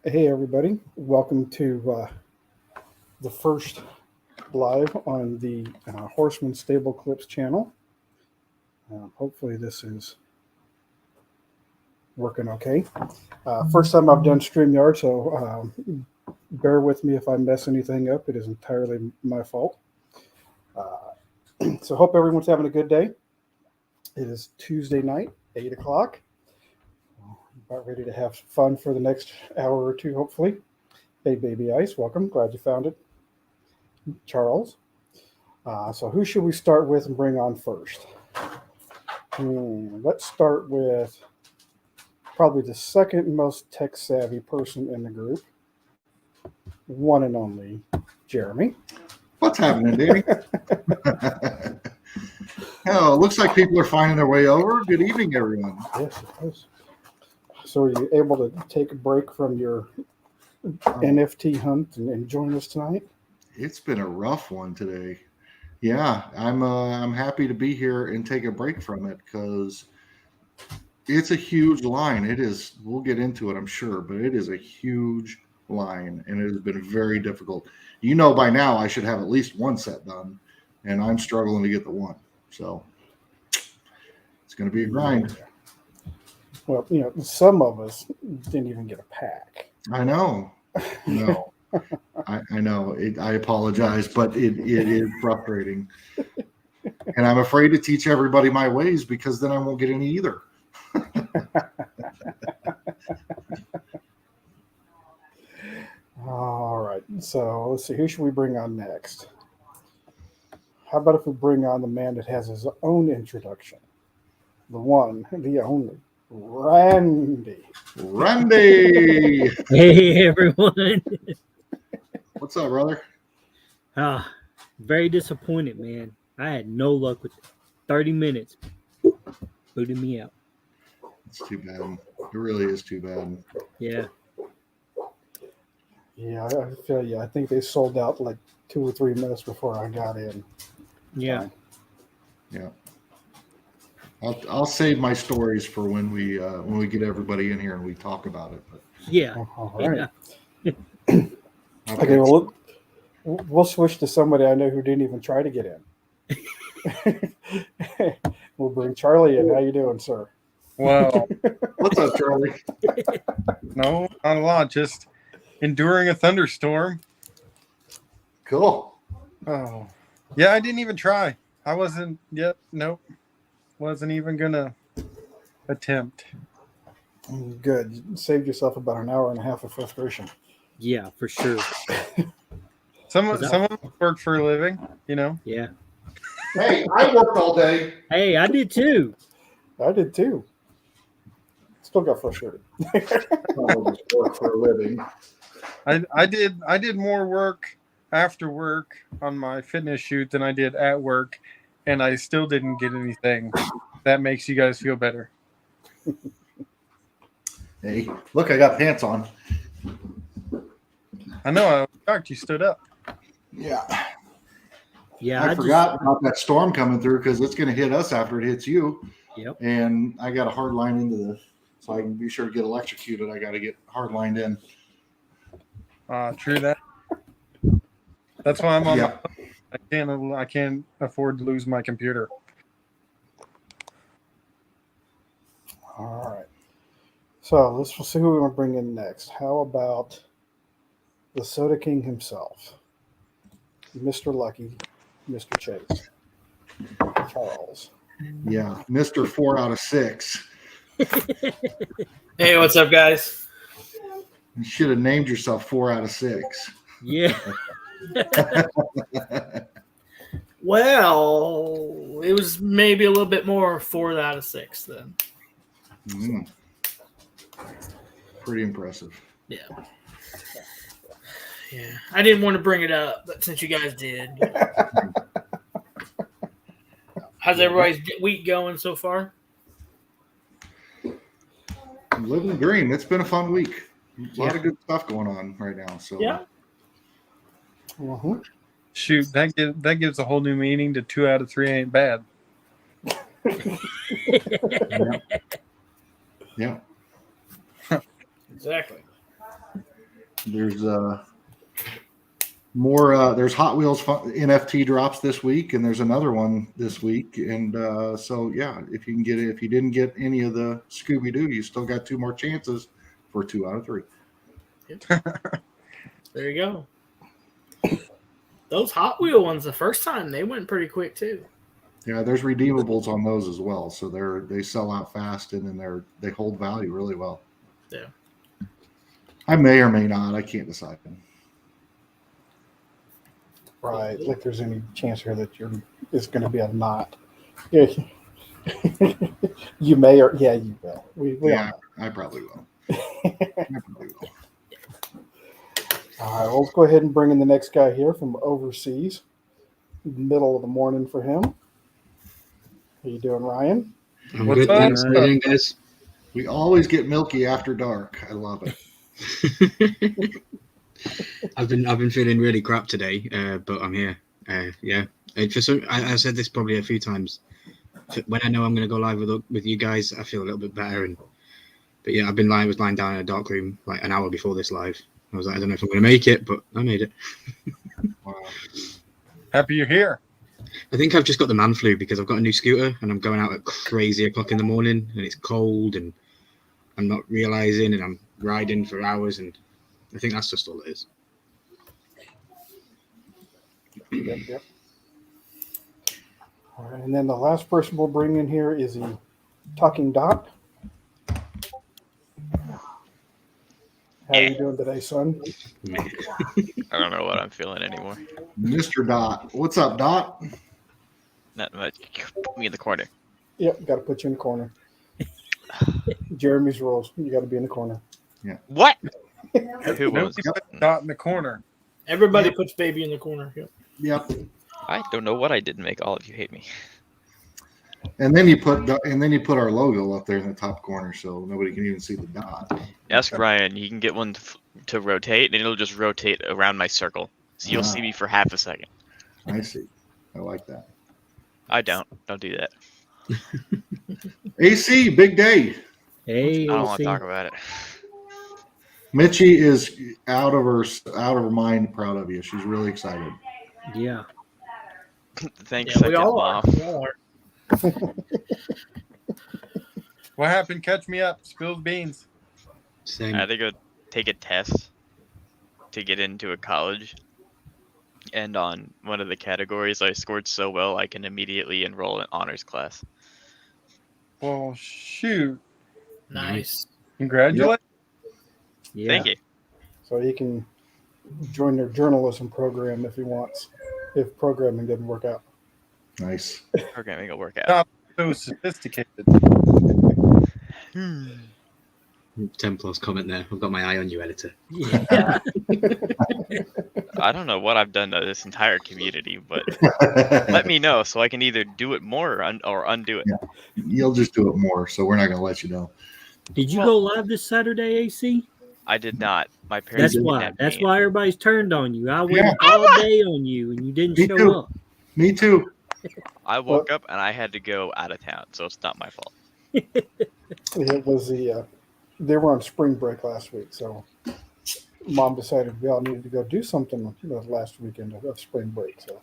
Hey, everybody. Welcome to the first live on the Horseman Stable Clips channel. Hopefully, this is working okay. First time I've done StreamYard, so bear with me if I mess anything up. It is entirely my fault. So, hope everyone's having a good day. It is Tuesday night, 8 o'clock. About ready to have fun for the next hour or two, hopefully. Hey, Baby Ice, welcome. Glad you found it. Charles. So who should we start with and bring on first? Let's start with probably the second most tech savvy person in the group, one and only Jeremy. What's happening, Danny? Hell, looks like people are finding their way over. Good evening, everyone. Yes, it is. So are you able to take a break from your NFT hunt and join us tonight? It's been a rough one today. Yeah, I'm happy to be here and take a break from it because it's a huge line. It is. We'll get into it, I'm sure, but it is a huge line, and it has been very difficult. You know, by now I should have at least one set done, and I'm struggling to get the one. So it's going to be a grind. Well, some of us didn't even get a pack. I know. No. I know. I apologize, but it is frustrating. And I'm afraid to teach everybody my ways because then I won't get any either. All right. So let's see. Who should we bring on next? How about if we bring on the man that has his own introduction? The one, the only, Randy. Randy! Hey, everyone. What's up, brother? Very disappointed, man. I had no luck with it. 30 minutes. Booted me out. It's too bad. It really is too bad. Yeah. Yeah, I feel you. I think they sold out like 2 or 3 minutes before I got in. Yeah. Yeah. I'll save my stories for when we get everybody in here and we talk about it. But Yeah. All right. Yeah. Okay, well, we'll switch to somebody I know who didn't even try to get in. We'll bring Charlie in. How you doing, sir? Well, what's up, Charlie? no, not a lot. Just enduring a thunderstorm. Cool. Oh, yeah. I didn't even try. I wasn't. Yep. Nope. Wasn't even gonna attempt. Good. You saved yourself about an hour and a half of frustration. Yeah, for sure. Some of us work for a living, Yeah. Hey, I worked all day. Hey, I did too. I did too. Still got frustrated. I just work for a living. I did more work after work on my fitness shoot than I did at work, and I still didn't get anything. That makes you guys feel better. Hey, look, I got pants on. I know. I was shocked you stood up. Yeah. Yeah. I forgot about that storm coming through because it's going to hit us after it hits you. Yep. And I got a hard line into this, so I can be sure to get electrocuted. I got to get hard lined in. True that. That's why I'm on. Yeah. I can't afford to lose my computer. All right. So we'll see who we want to bring in next. How about the Soda King himself, Mr. Lucky, Mr. Chase, Charles. Yeah, Mr. 4 out of 6. Hey, what's up, guys? You should have named yourself 4 out of 6. Yeah. Well, it was maybe a little bit more 4 out of 6 then. Pretty impressive. Yeah. Yeah. I didn't want to bring it up, but since you guys did. How's everybody's week going so far? I'm living the dream. It's been a fun week. A lot of good stuff going on right now. So Yeah. Uh-huh. Shoot, that gives a whole new meaning to 2 out of 3 ain't bad. Yeah. Exactly. There's more. There's Hot Wheels NFT drops this week, and there's another one this week. And so yeah, if you can get it, if you didn't get any of the Scooby Doo, you still got 2 more chances for 2 out of 3. There you go. Those Hot Wheel ones, the first time they went pretty quick too. Yeah, there's redeemables on those as well, so they sell out fast, and then they hold value really well. Yeah. I may or may not. I can't decide. Right. Like there's any chance here that it's going to be a not. Yeah. You may or you will. We Yeah, I probably will. I probably will. All right, well, let's go ahead and bring in the next guy here from overseas. Middle of the morning for him. How you doing, Ryan? I'm What's good, up? thanks. How you doing, guys? We always get milky after dark. I love it. I've been feeling really crap today, but I'm here. Yeah, I said this probably a few times. When I know I'm going to go live with you guys, I feel a little bit better. But yeah, I was lying down in a dark room like an hour before this live. I was like, I don't know if I'm going to make it, but I made it. Wow. Happy you're here. I think I've just got the man flu because I've got a new scooter and I'm going out at crazy o'clock in the morning and it's cold and I'm not realizing and I'm riding for hours and I think that's just all it is. Yep. All right, and then the last person we'll bring in here is the Talking Dot. How are you doing today, son? Man. I don't know what I'm feeling anymore. Mr. Dot. What's up, Dot? Not much. Put me in the corner. Yep, got to put you in the corner. Jeremy's rules. You got to be in the corner. What? Who Nobody was? put Dot in the corner. Everybody puts baby in the corner. Yep. Yep. I don't know what I did to make all of you hate me. And then you put our logo up there in the top corner, so nobody can even see the dot. Ask Ryan. He can get one to rotate, and it'll just rotate around my circle, so you'll see me for half a second. I see. I like that. I don't. Don't do that. AC, big day. Hey, I don't want AC. to talk about it. Mitchie is out of her mind, proud of you. She's really excited. Yeah. Thanks, Yeah, we second all are. mom. We all are. What happened? Catch me up. Spill the beans. Same. I had to go take a test to get into a college, and on one of the categories, I scored so well I can immediately enroll in honors class. Well, shoot. Nice. Congratulations. Yeah. Thank you. So he can join their journalism program if he wants, if programming didn't work out. Nice. Programming will work out. So sophisticated. 10 plus comment there. I've got my eye on you, editor. Yeah. I don't know what I've done to this entire community, but let me know so I can either do it more or undo it. Yeah. You'll just do it more, so we're not going to let you know. Did you go live this Saturday, AC? I did not. My parents. That's why. kidnapped That's me. why everybody's turned on you. I waited Yeah. all day on you, and you didn't Me show too. up. Me too. I woke up and I had to go out of town, so it's not my fault. It was they were on spring break last week, so Mom decided we all needed to go do something the last weekend of spring break. So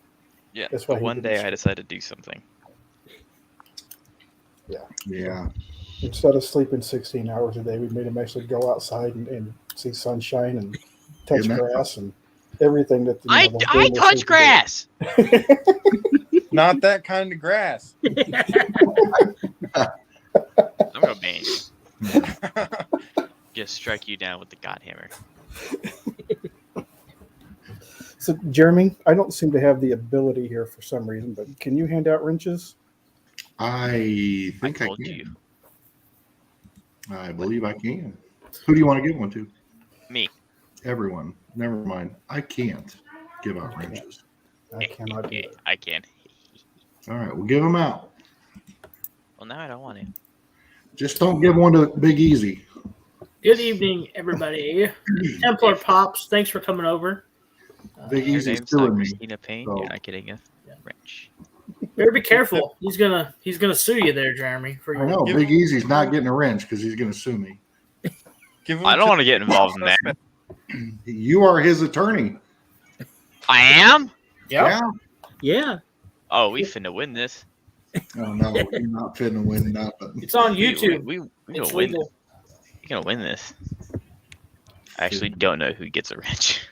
Yeah. That's why But he one didn't day I decided to do something. Yeah. instead of sleeping 16 hours a day, we made him actually go outside and see sunshine and touch Isn't that grass and everything that I those touch people grass. Not that kind of grass. I'm gonna ban you. Just strike you down with the God hammer. do. So, Jeremy, I don't seem to have the ability here for some reason, but can you hand out wrenches? I I think I told can. you. I believe I can. Who do you want to give one to? Me. Everyone. Never mind. I can't give out wrenches. I cannot do it. I can. All right, we'll give them out. Well, now I don't want to. Just don't give one to Big Easy. Good evening, everybody. Templar Pops, thanks for coming over. Big Your Easy's name's not suing me. Christina Payne. so- You're not getting a wrench. Better be careful. He's gonna sue you there, Jeremy. For I your know Big Easy's not getting a wrench because he's going to sue me. Give 'em I don't to- want to get involved in that. You are his attorney. I am? Yep. Yeah. Yeah. Oh, we finna win this. Oh no, you're not fitting to win nothing. It's on We YouTube. gonna It's win. legal. You're gonna win this. I actually don't know who gets a wrench.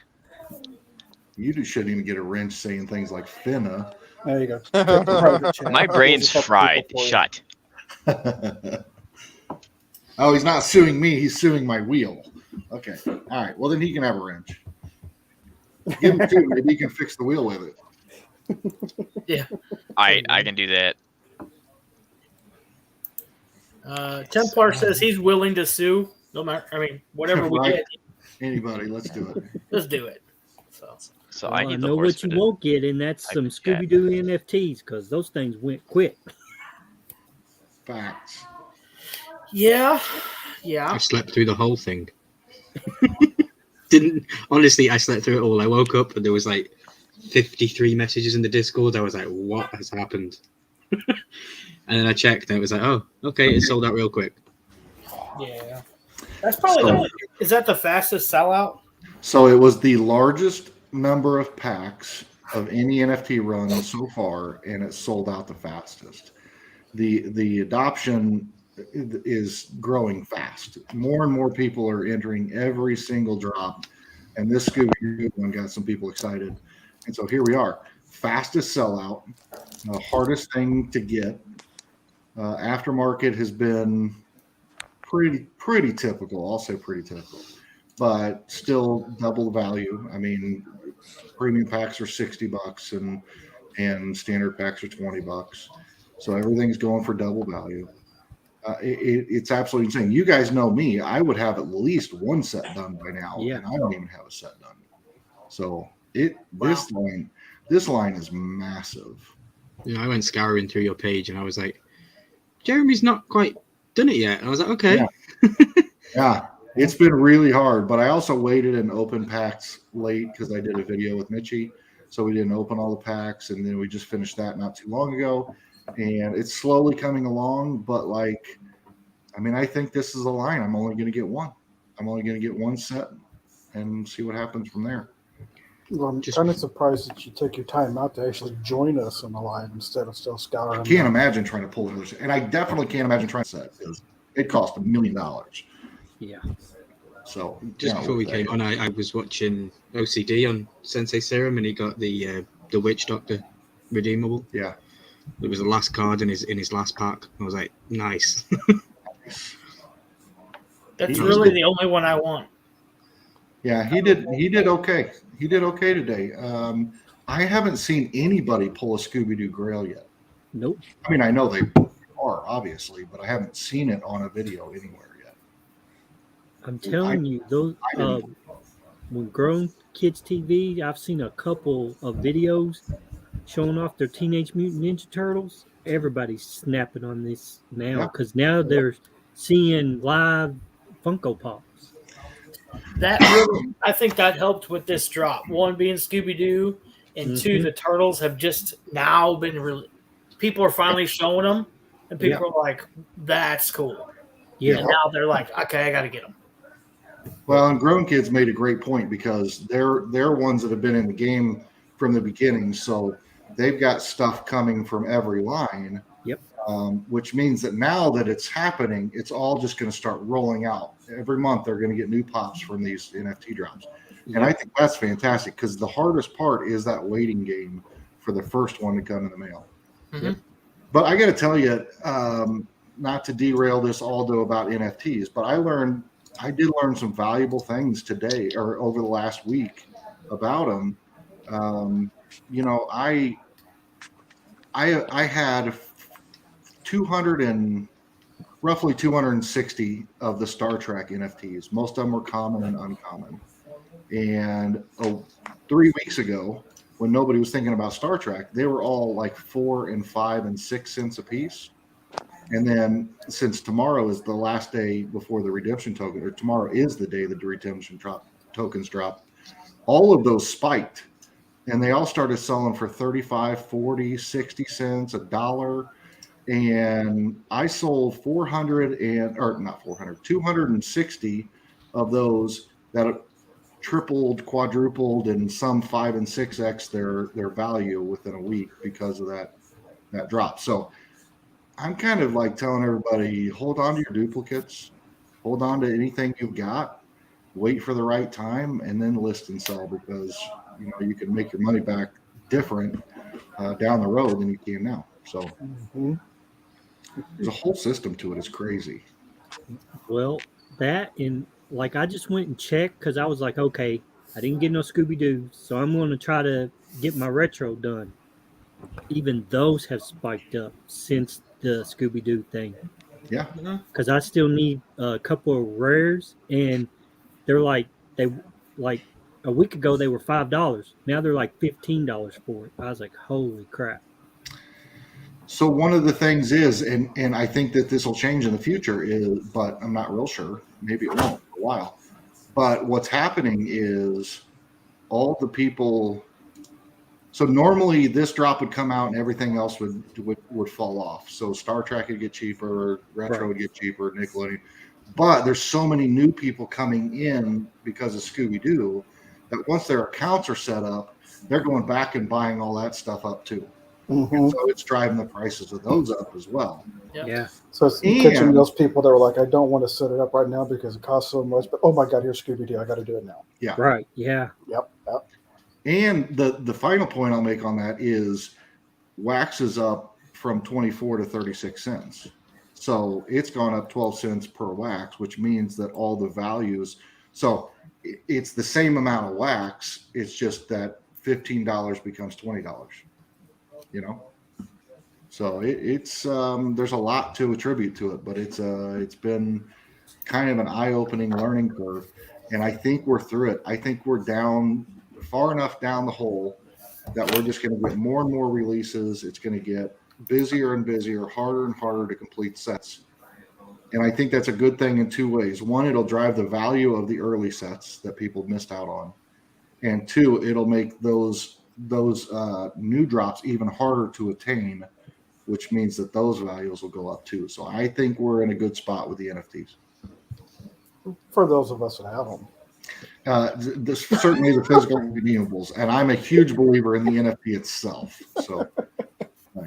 You just shouldn't even get a wrench saying things like finna. There you go. Check the private chat. My There's brain's a couple fried. people for you. Shut. Oh, he's not suing me. He's suing my wheel. Okay. All right. Well, then he can have a wrench. Give him two. Maybe he can fix the wheel with it. I can do that. Templar says he's willing to sue. No matter, I mean, whatever we Right. get, Anybody, let's do it. let's do it. So So Well, I I need the know horse what for you the- won't get, and that's type some of cat. Scooby Doo NFTs because those things went quick. Facts. yeah. I slept through the whole thing. Didn't honestly, I slept through it all. I woke up and there was like 53 messages in the Discord. I was like, what has happened? And then I checked and it was like, oh, okay, it sold out real quick. Yeah. That's probably So- is that the fastest sellout? So it was the largest number of packs of any NFT run so far, and it sold out the fastest. The adoption is growing fast. More and more people are entering every single drop, and this Scooby-Doo one got some people excited. And so here we are, fastest sellout, hardest thing to get. Aftermarket has been pretty typical. I'll say pretty typical, but still double value. I mean, premium packs are $60 and standard packs are $20. So everything's going for double value. It's absolutely insane. You guys know me. I would have at least one set done by now, Yeah. and I don't even have a set done. So this line is massive. You know, I went scouring through your page and I was like, Jeremy's not quite done it yet. And I was like, okay. Yeah. Yeah, it's been really hard, but I also waited and opened packs late because I did a video with Mitchie. So we didn't open all the packs, and then we just finished that not too long ago. And it's slowly coming along, but like, I mean, I think this is a line. I'm only going to get one. I'm only going to get one set and see what happens from there. Well, I'm Just- kind of surprised that you took your time out to actually join us on the line instead of still scouring. I can't imagine trying to pull another set, and I definitely can't imagine trying to set because it cost $1 million. Yeah. So Just before we came on, I was watching OCD on Sensei Serum and he got the Witch Doctor redeemable. Yeah. It was the last card in his last pack. I was like, nice. That's He really did. the only one I want. Yeah, he did okay. He did okay today. I haven't seen anybody pull a Scooby-Doo Grail yet. Nope. I mean, I know they are obviously, but I haven't seen it on a video anywhere yet. I'm telling you, those I didn't- when Grown Kids TV, I've seen a couple of videos showing off their Teenage Mutant Ninja Turtles. Everybody's snapping on this now Yeah. because now they're seeing live Funko Pops. That really, I think that helped with this drop. One being Scooby Doo, and two, Mhm. the turtles have just now been really. People are finally showing them, and people are like, "That's cool." Yeah. And now they're like, "Okay, I got to get them." Well, and Grown Kids made a great point because they're ones that have been in the game from the beginning, so they've got stuff coming from every line. Yep. Which means that now that it's happening, it's all just going to start rolling out. Every month they're going to get new pops from these NFT drops. And I think that's fantastic because the hardest part is that waiting game for the first one to come in the mail. Mhm. But I got to tell you, not to derail this Aldo about NFTs, but I did learn some valuable things today or over the last week about them. You know, I had roughly 260 of the Star Trek NFTs. Most of them were common and uncommon. And 3 weeks ago, when nobody was thinking about Star Trek, they were all like 4 and 5 and 6 cents a piece. And then since tomorrow is the last day before the redemption token, or tomorrow is the day that the redemption tokens drop, all of those spiked. And they all started selling for 35, 40, 60 cents, $1. And I sold 260 of those that tripled, quadrupled, and some 5 and 6x their value within a week because of that drop. So I'm kind of like telling everybody, hold on to your duplicates, hold on to anything you've got, wait for the right time, and then list and sell, because you can make your money back different down the road than you can now. So Mhm. there's a whole system to it. It's crazy. Well, that and like I just went and checked because I was like, okay, I didn't get no Scooby Doo, so I'm going to try to get my retro done. Even those have spiked up since the Scooby Doo thing. Yeah. Because I still need a couple of rares, and they're they like a week ago they were $5. Now they're like $15 for it. I was like, holy crap! So one of the things is, and I think that this will change in the future, but I'm not real sure. Maybe it won't for a while. But what's happening is all the people. So normally this drop would come out and everything else would fall off. So Star Trek would get cheaper, Retro would get cheaper, Nickelodeon. But there's so many new people coming in because of Scooby Doo that once their accounts are set up, they're going back and buying all that stuff up too. Mhm. So it's driving the prices of those up as well. Yep. Yeah, So it's catching those people that are like, I don't want to set it up right now because it costs so much, but oh my God, here's Scooby Doo. I got to do it now. Yeah. right. Yeah, Yep. And the final point I'll make on that is wax is up from 24 to 36 cents. So it's gone up 12 cents per wax, which means that all the values, so it's the same amount of wax. It's just that $15 becomes $20, So it's there's a lot to attribute to it, but it's been kind of an eye-opening learning curve. And I think we're through it. I think we're down far enough down the hole that we're just going to get more and more releases. It's going to get busier and busier, harder and harder to complete sets. And I think that's a good thing in two ways. One, it'll drive the value of the early sets that people missed out on. And two, it'll make those new drops even harder to attain, which means that those values will go up too. So I think we're in a good spot with the NFTs. For those of us that have them. Certainly the physical redeemables, and I'm a huge believer in the NFT itself. So,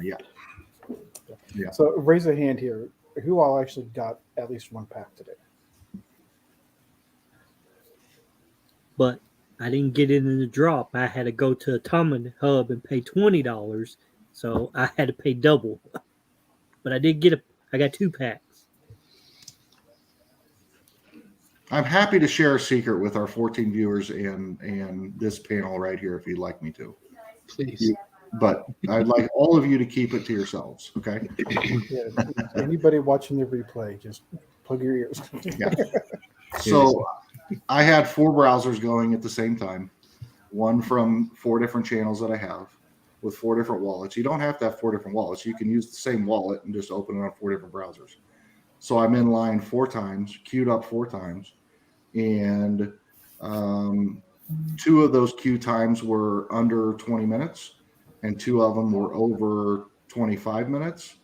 yeah. So raise a hand here. Who all actually got at least one pack today? but I didn't get it in the drop. I had to go to Atomic Hub and pay $20, so I had to pay double. But I did get I got 2 packs. I'm happy to share a secret with our 14 viewers and this panel right here if you'd like me to. Please. But I'd like all of you to keep it to yourselves, okay? Yeah, anybody watching the replay, just plug your ears. Yeah. So I had 4 browsers going at the same time, one from 4 different channels that I have with 4 different wallets. You don't have to have 4 different wallets. You can use the same wallet and just open it on 4 different browsers. So I'm in line 4 times, queued up 4 times, and 2 of those queue times were under 20 minutes, and 2 of them were over 25 minutes.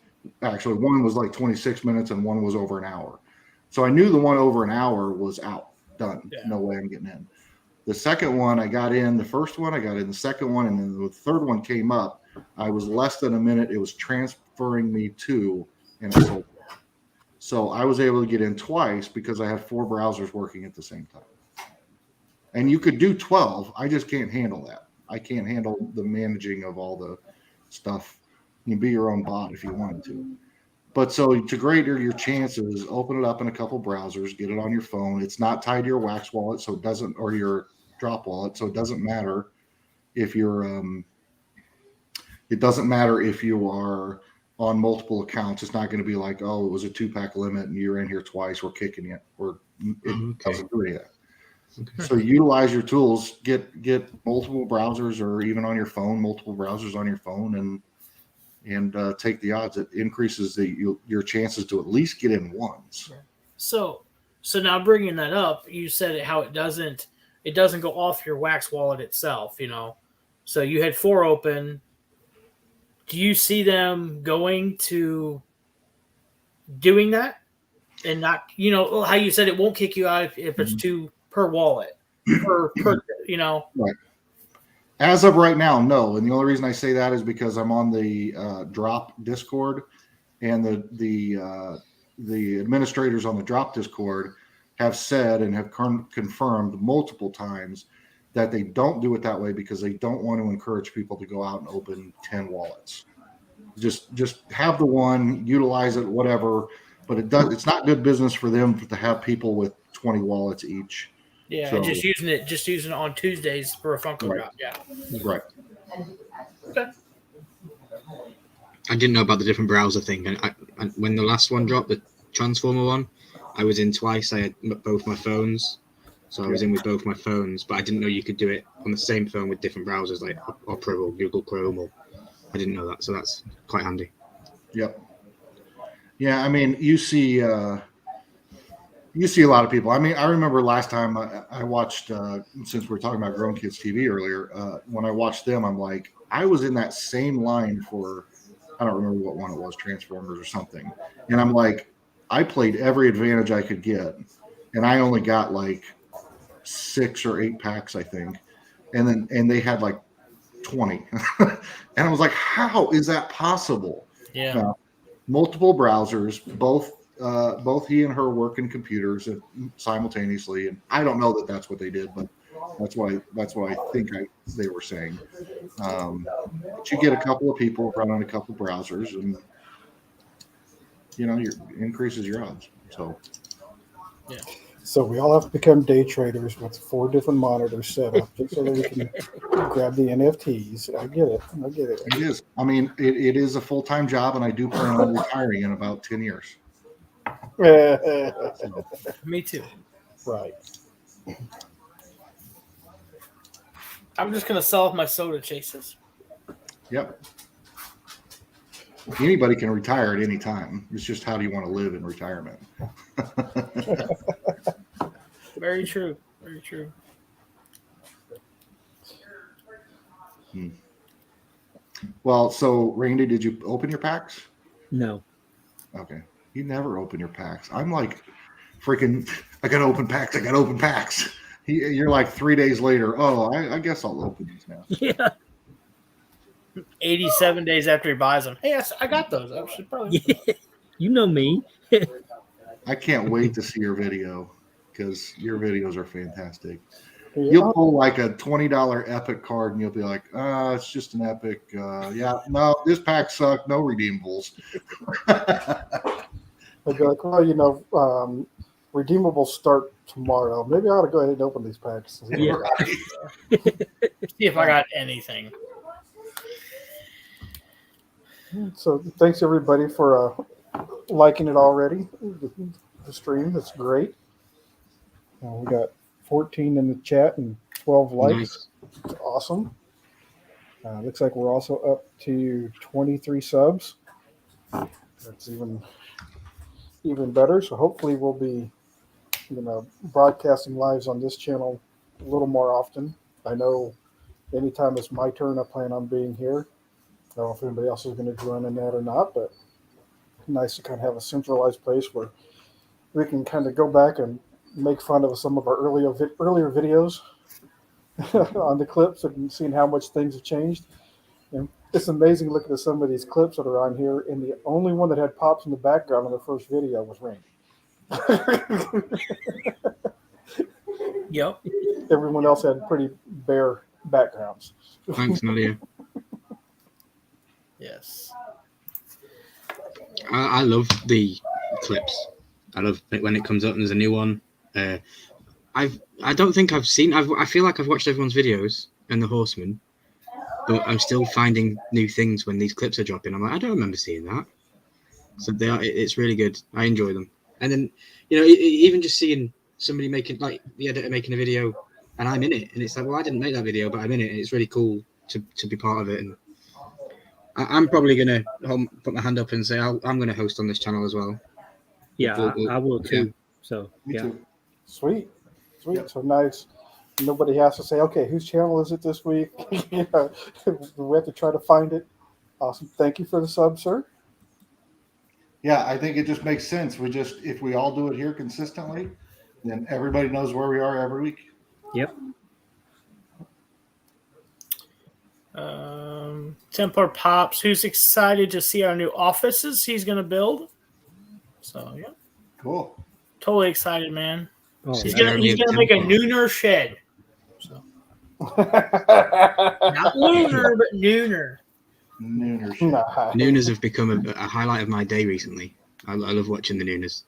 Actually, one was like 26 minutes, and one was over an hour. So I knew the one over an hour was out, done. Yeah. No way I'm getting in. The second one, I got in. The first one, I got in. The second one, and then the third one came up. I was less than a minute. It was transferring me to, and it sold. So I was able to get in twice because I had 4 browsers working at the same time. And you could do 12. I just can't handle that. I can't handle the managing of all the stuff. You can be your own bot if you wanted to. But so to greater your chances, open it up in a couple browsers, get it on your phone. It's not tied to your Wax wallet, so it doesn't, or your Drop wallet, so it doesn't matter if you're it doesn't matter if you are on multiple accounts. It's not going to be like, oh, it was a 2-pack limit and you're in here twice, we're kicking it, or it doesn't do any of that. Okay. So utilize your tools, get multiple browsers, or even on your phone, multiple browsers on your phone, and take the odds. It increases your chances to at least get in once. So now bringing that up, you said how it doesn't go off your Wax wallet itself, So you had 4 open. Do you see them going to doing that and not, how you said it won't kick you out if it's 2 per wallet? per you know. As of right now, no. And the only reason I say that is because I'm on the Drop Discord, and the administrators on the Drop Discord have said and have confirmed multiple times that they don't do it that way because they don't want to encourage people to go out and open 10 wallets. Just have the one, utilize it, whatever. But it's not good business for them to have people with 20 wallets each. Yeah, So- just using it on Tuesdays for a Funko Right. drop. Yeah. Right. I didn't know about the different browser thing, and when the last one dropped, the Transformer one, I was in twice. I had both my phones, so I was in with both my phones, but I didn't know you could do it on the same phone with different browsers like Opera or Google Chrome. Or I didn't know that, so that's quite handy. Yep. Yeah, I mean, you see a lot of people. I mean, I remember last time I watched, since we were talking about Grown Kids TV earlier, when I watched them, I'm like, I was in that same line for, I don't remember what one it was, Transformers or something. And I'm like, I played every advantage I could get, and I only got like 6 or 8 packs, I think. And they had like 20. And I was like, how is that possible? Yeah. Multiple browsers, both he and her work in computers simultaneously, and I don't know that that's what they did, but that's what I think they were saying. But you get a couple of people running a couple of browsers, and increases your odds. So Yeah. So we all have to become day traders with 4 different monitors set up just so that we can grab the NFTs. I get it. it is. I mean, it is a full-time job, and I do plan on retiring in about 10 years. Me too. Right. I'm just gonna sell off my soda chases. Yep. Anybody can retire at any time. It's just how do you want to live in retirement? Very true. Very true. Well, so Randy, did you open your packs? No. Okay. You never open your packs. I'm like, freaking, I got to open packs. You're like 3 days later. Oh, I guess I'll open these now. Yeah. 87 days after he buys them. Hey, I got those. I should probably. Yeah. You know me. I can't wait to see your video because your videos are fantastic. Yeah. You'll pull like a $20 Epic card and you'll be like, it's just an Epic. Yeah, no, this pack sucked. No redeemables. I'd be like, well, redeemables start tomorrow. Maybe I ought to go ahead and open these packs. Yeah. See if I got anything. So thanks everybody for liking it already. The stream, that's great. We got 14 in the chat and 12 likes. Nice. That's awesome. Looks like we're also up to 23 subs. That's even better. So hopefully we'll be broadcasting lives on this channel a little more often. I know anytime it's my turn, I plan on being here. I don't know if anybody else is going to join in that or not, but nice to kind of have a centralized place where we can kind of go back and make fun of some of our earlier videos on the clips and seeing how much things have changed. And it's amazing looking at some of these clips that are on here, and the only one that had pops in the background on the first video was Rain. Yep. Everyone else had pretty bare backgrounds. Thanks, Nadia. Yes. I love the clips. I love it when it comes up and there's a new one. I don't think I've seen. I feel like I've watched everyone's videos and the Horseman, but I'm still finding new things when these clips are dropping. I'm like, I don't remember seeing that. So they are. It's really good. I enjoy them. And then even just seeing somebody making, like the editor making a video, and I'm in it, and it's like, well, I didn't make that video, but I'm in it, and it's really cool to be part of it. And I'm probably gonna put my hand up and say I'm gonna host on this channel as well. Yeah, I will too. Yeah. So Me yeah. too. Sweet. Yep. So nice. Nobody has to say, okay, whose channel is it this week? We have to try to find it. Awesome. Thank you for the sub, sir. Yeah, I think it just makes sense. If we all do it here consistently, then everybody knows where we are every week. Yep. Templar Pops, who's excited to see our new offices he's going to build. So, yeah, Cool. totally excited, man. Oh, He's man. gonna make a nooner shed. So not lunar, but nooner. Nooner shit. Nah. Nooners have become a highlight of my day recently. I love watching the Nooners.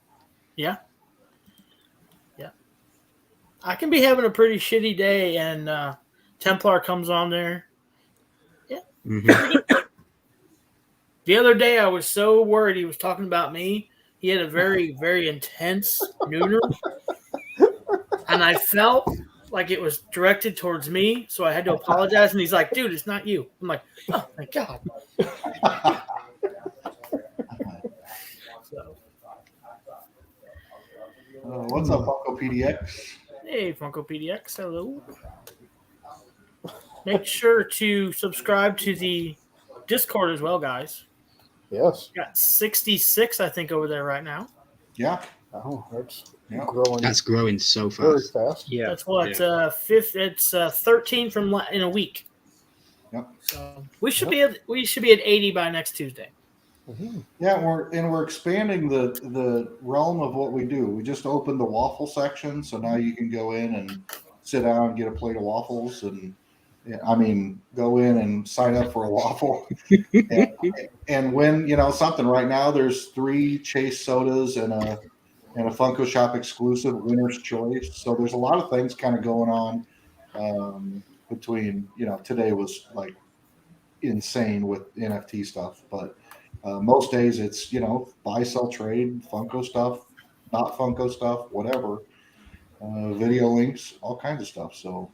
Yeah. I can be having a pretty shitty day, and Templar comes on there. Mhm. The other day, I was so worried he was talking about me. He had a very, very intense nooner, and I felt like it was directed towards me, so I had to apologize. And he's like, "Dude, it's not you." I'm like, "Oh my god." So, What's up, Funko PDX? hey, Funko PDX, hello. Make sure to subscribe to the Discord as well, guys. Yes. Got 66, I think, over there right now. Yeah. Oh, that's Yeah. growing That's growing so very fast. fast. Yeah. That's what fifth. It's 13 in a week. Yep. So we should be at 80 by next Tuesday. Mhm. Yeah, we're expanding the realm of what we do. We just opened the waffle section, so now you can go in and sit down and get a plate of waffles, and go in and sign up for a waffle and win something. Right now, there's 3 Chase sodas and a Funko Shop exclusive winner's choice. So there's a lot of things kind of going on between today was like insane with NFT stuff, but most days it's buy, sell, trade, Funko stuff, not Funko stuff, whatever, video links, all kinds of stuff. So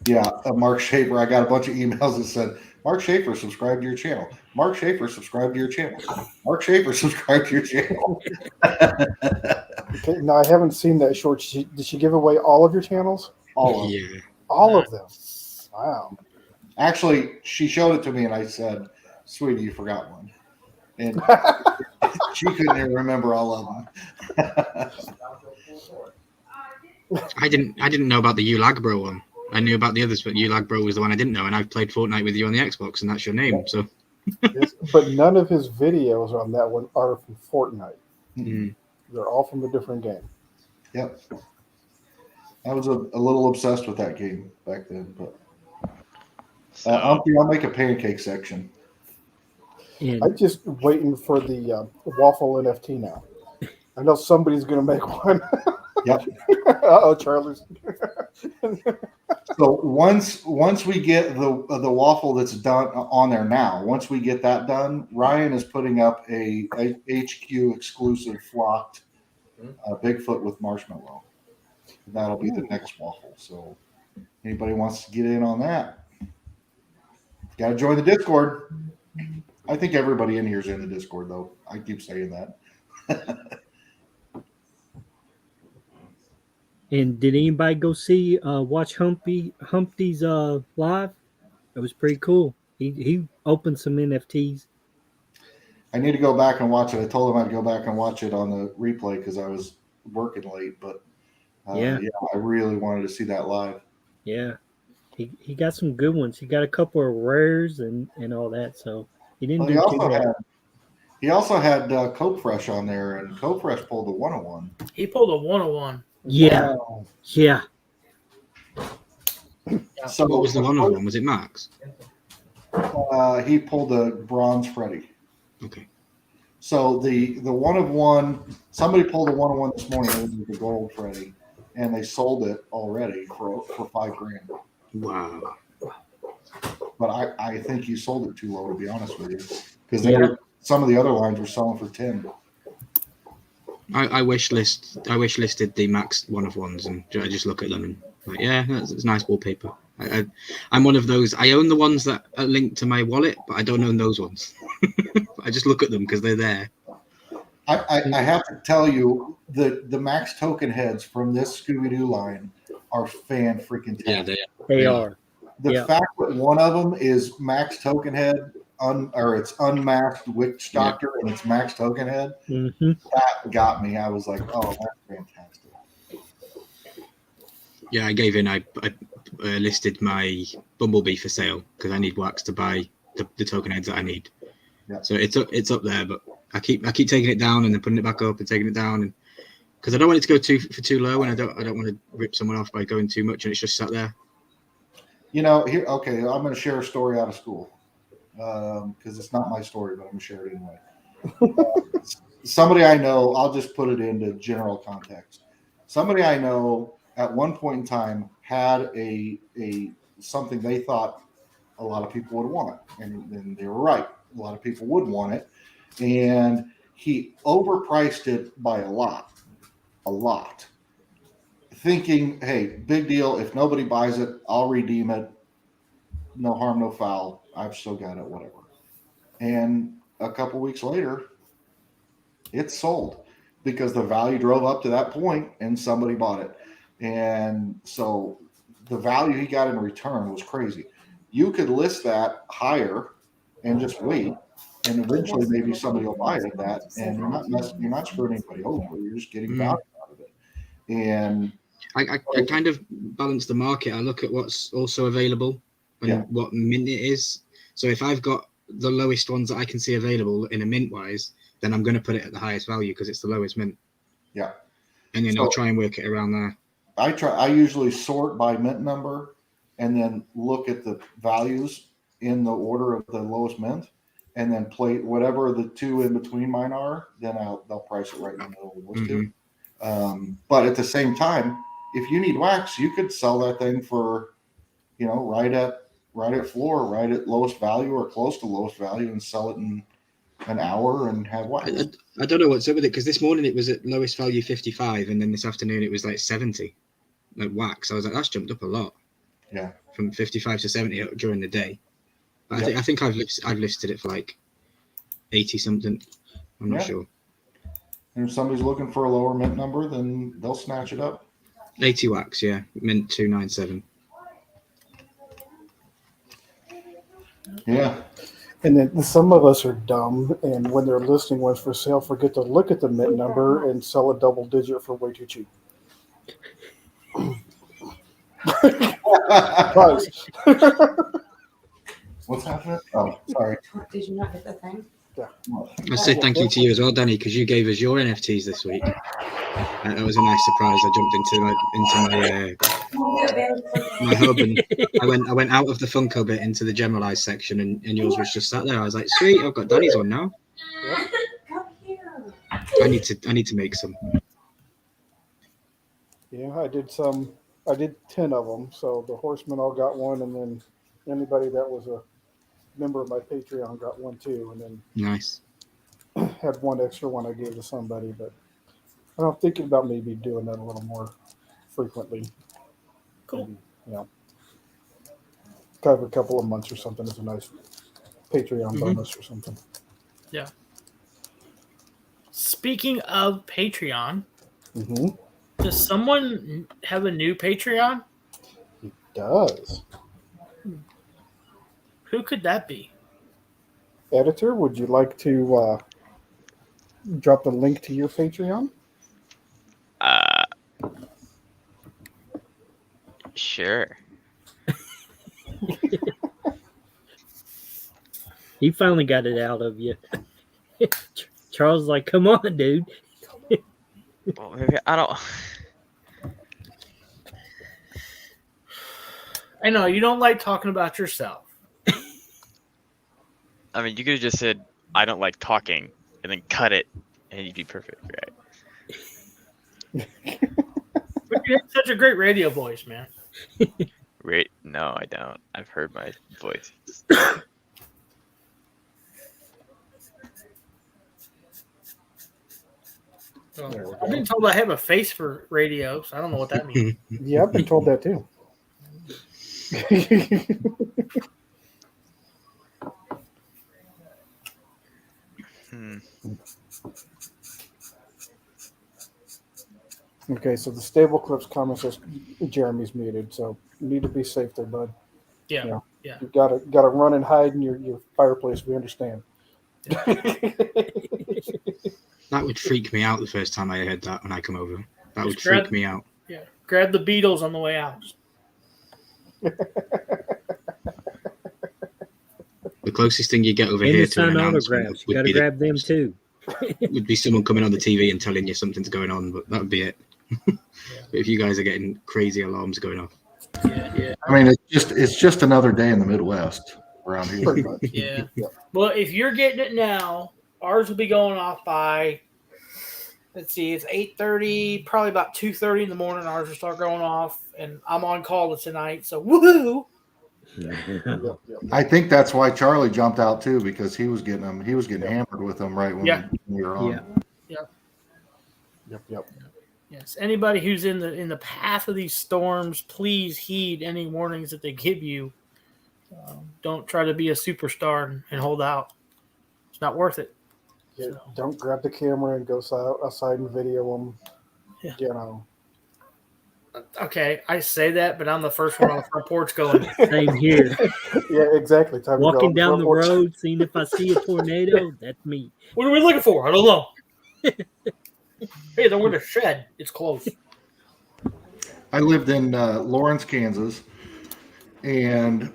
yeah, Mark Schaefer, I got a bunch of emails that said, Mark Schaefer, subscribe to your channel. Mark Schaefer, subscribe to your channel. Mark Schaefer, subscribe to your channel. Okay, now I haven't seen that short. Did she give away all of your channels? All of them. Yeah. All of them. Wow. Actually, she showed it to me and I said, sweetie, you forgot one. And she couldn't even remember all of them. I didn't know about the Ulagbro one. I knew about the others, but Ulagbro was the one I didn't know, and I've played Fortnite with you on the Xbox, and that's your name. So Yes, but none of his videos on that one are from Fortnite. mm. They're all from a different game. Yep. I was a little obsessed with that game back then, but So, I'll make a pancake section. And I'm just waiting for the waffle NFT now. I know somebody's going to make one. Yep. Uh-oh, Charlie's. So once we get the waffle that's done on there now, once we get that done, Ryan is putting up a HQ exclusive flocked Bigfoot with marshmallow. That'll be the next waffle. So anybody wants to get in on that, got to join the Discord. I think everybody in here is in the Discord, though. I keep saying that. and did anybody go see watch Humpty's live? It was pretty cool. He opened some NFTs. I need to go back and watch it. I told him I'd go back and watch it on the replay because I was working late. But Yeah. I really wanted to see that live. Yeah. He got some good ones. He got a couple of rares and all that. So he didn't Well, do too bad. he also had Coke Fresh on there, and Coke Fresh pulled the 101. He pulled a 101. Yeah. Wow. Yeah. So What was the one of them? Was it Max? He pulled a bronze Freddy. Okay. So the 101, somebody pulled a 101 this morning. It was the gold Freddy, and they sold it already for $5,000. Wow. But I think you sold it too low, to be honest with you, because some of the other lines were selling for 10. I wish listed the Max one of ones, and I just look at them and like, yeah, that's nice wallpaper. I'm one of those. I own the ones that are linked to my wallet, but I don't own those ones. I just look at them because they're there. I have to tell you, the Max token heads from this Scooby-Doo line are freaking Yeah, tastic. They Yeah. are. The fact that one of them is Max Token Head, it's unmasked Witch Doctor, and it's Max Token Head, Mm-hmm. that got me. I was like, oh, that's fantastic. Yeah, I gave in. I listed my Bumblebee for sale because I need wax to buy the token heads that I need. Yeah. So it's up there, but I keep taking it down and then putting it back up and taking it down, and because I don't want it to go too low, and I don't want to rip someone off by going too much, and it's just sat there. Here, okay, I'm going to share a story out of school because it's not my story, but I'm going to share it anyway. Somebody I know, I'll just put it into general context. Somebody I know at one point in time had a something they thought a lot of people would want, and they were right. A lot of people would want it, and he overpriced it by a lot, thinking, hey, big deal. If nobody buys it, I'll redeem it. No harm, no foul. I've still got it, whatever. And a couple weeks later, it's sold because the value drove up to that point and somebody bought it. And so the value he got in return was crazy. You could list that higher and just wait, and eventually maybe somebody will buy it at that, and you're not screwing anybody over. You're just getting value out of it. And I kind of balance the market. I look at what's also available and what mint it is. So if I've got the lowest ones that I can see available in a mint wise, then I'm going to put it at the highest value because it's the lowest mint. Yeah. And then I'll try and work it around there. I usually sort by mint number and then look at the values in the order of the lowest mint, and then play whatever the two in between mine are. Then they'll price it right in the middle of those two. But at the same time, if you need wax, you could sell that thing for, right at floor, right at lowest value or close to lowest value, and sell it in an hour and have wax. I don't know what's up with it because this morning it was at lowest value 55, and then this afternoon it was like 70, like wax. I was like, that's jumped up a lot. Yeah, from 55 to 70 during the day. But I think I've listed it for like 80 something. I'm not sure. And if somebody's looking for a lower mint number, then they'll snatch it up. 80 wax, yeah, mint 297. Yeah. And then some of us are dumb, and when they're listing ones for sale, forget to look at the mint number and sell a double digit for way too cheap. What's happening? Oh, sorry. Did you not get the thing? Yeah. I say thank you to you as well, Danny, because you gave us your NFTs this week. That was a nice surprise. I jumped into my hub, and I went out of the Funko bit into the generalized section, and yours was just sat there. I was like, sweet, I've got Danny's one now. Come here. I need to make some. Yeah, I did 10 of them. So the horsemen all got one, and then anybody that was a member of my Patreon got one too, and then Nice. had one extra one I gave to somebody. But I'm thinking about maybe doing that a little more frequently. Cool. Maybe, kind of a couple of months or something is a nice Patreon bonus or something. Yeah. Speaking of Patreon, does someone have a new Patreon? He does. Who could that be? Editor, would you like to drop the link to your Patreon? Sure. He finally got it out of you. Charles is like, come on, dude. Well, maybe I don't. I know you don't like talking about yourself. I mean, you could have just said, I don't like talking, and then cut it, and you'd be perfect, right? But you have such a great radio voice, man. Wait, no, I don't. I've heard my voice. I've been told I have a face for radio, so I don't know what that means. Yeah, I've been told that too. Okay, so the Stable Clips comment says Jeremy's muted, so you need to be safe there, bud. Yeah. You gotta run and hide in your fireplace. We understand. That would freak me out the first time I heard that when I come over. That would freak me out. Yeah. grab the Beatles on the way out. The closest thing you get over And here the to an sign announcement autographs. You would got be, to grab them too. would be someone coming on the TV and telling you something's going on, but that would be it. But if you guys are getting crazy alarms going off, Yeah. I mean, it's just another day in the Midwest around Pretty here. much. Yeah. Yeah. Well, if you're getting it now, ours will be going off by. Let's see, it's 8:30, probably about 2:30 in the morning. Ours will start going off, and I'm on call tonight, so woohoo! Yep. I think that's why Charlie jumped out too, because he was getting hammered with them right when Yeah. we were on. Yep. Yes, anybody who's in the path of these storms, please heed any warnings that they give you. Don't try to be a superstar and hold out. It's not worth it. Yeah, don't grab the camera and go outside and video them. Yeah. You know. Okay, I say that, but I'm the first one on the front porch going. Same here. Yeah, exactly. Time to go Walking on down the front porch. road, seeing if I see a tornado, that's me. What are we looking for? I don't know. Hey, they're in a shed. It's close. I lived in Lawrence, Kansas, and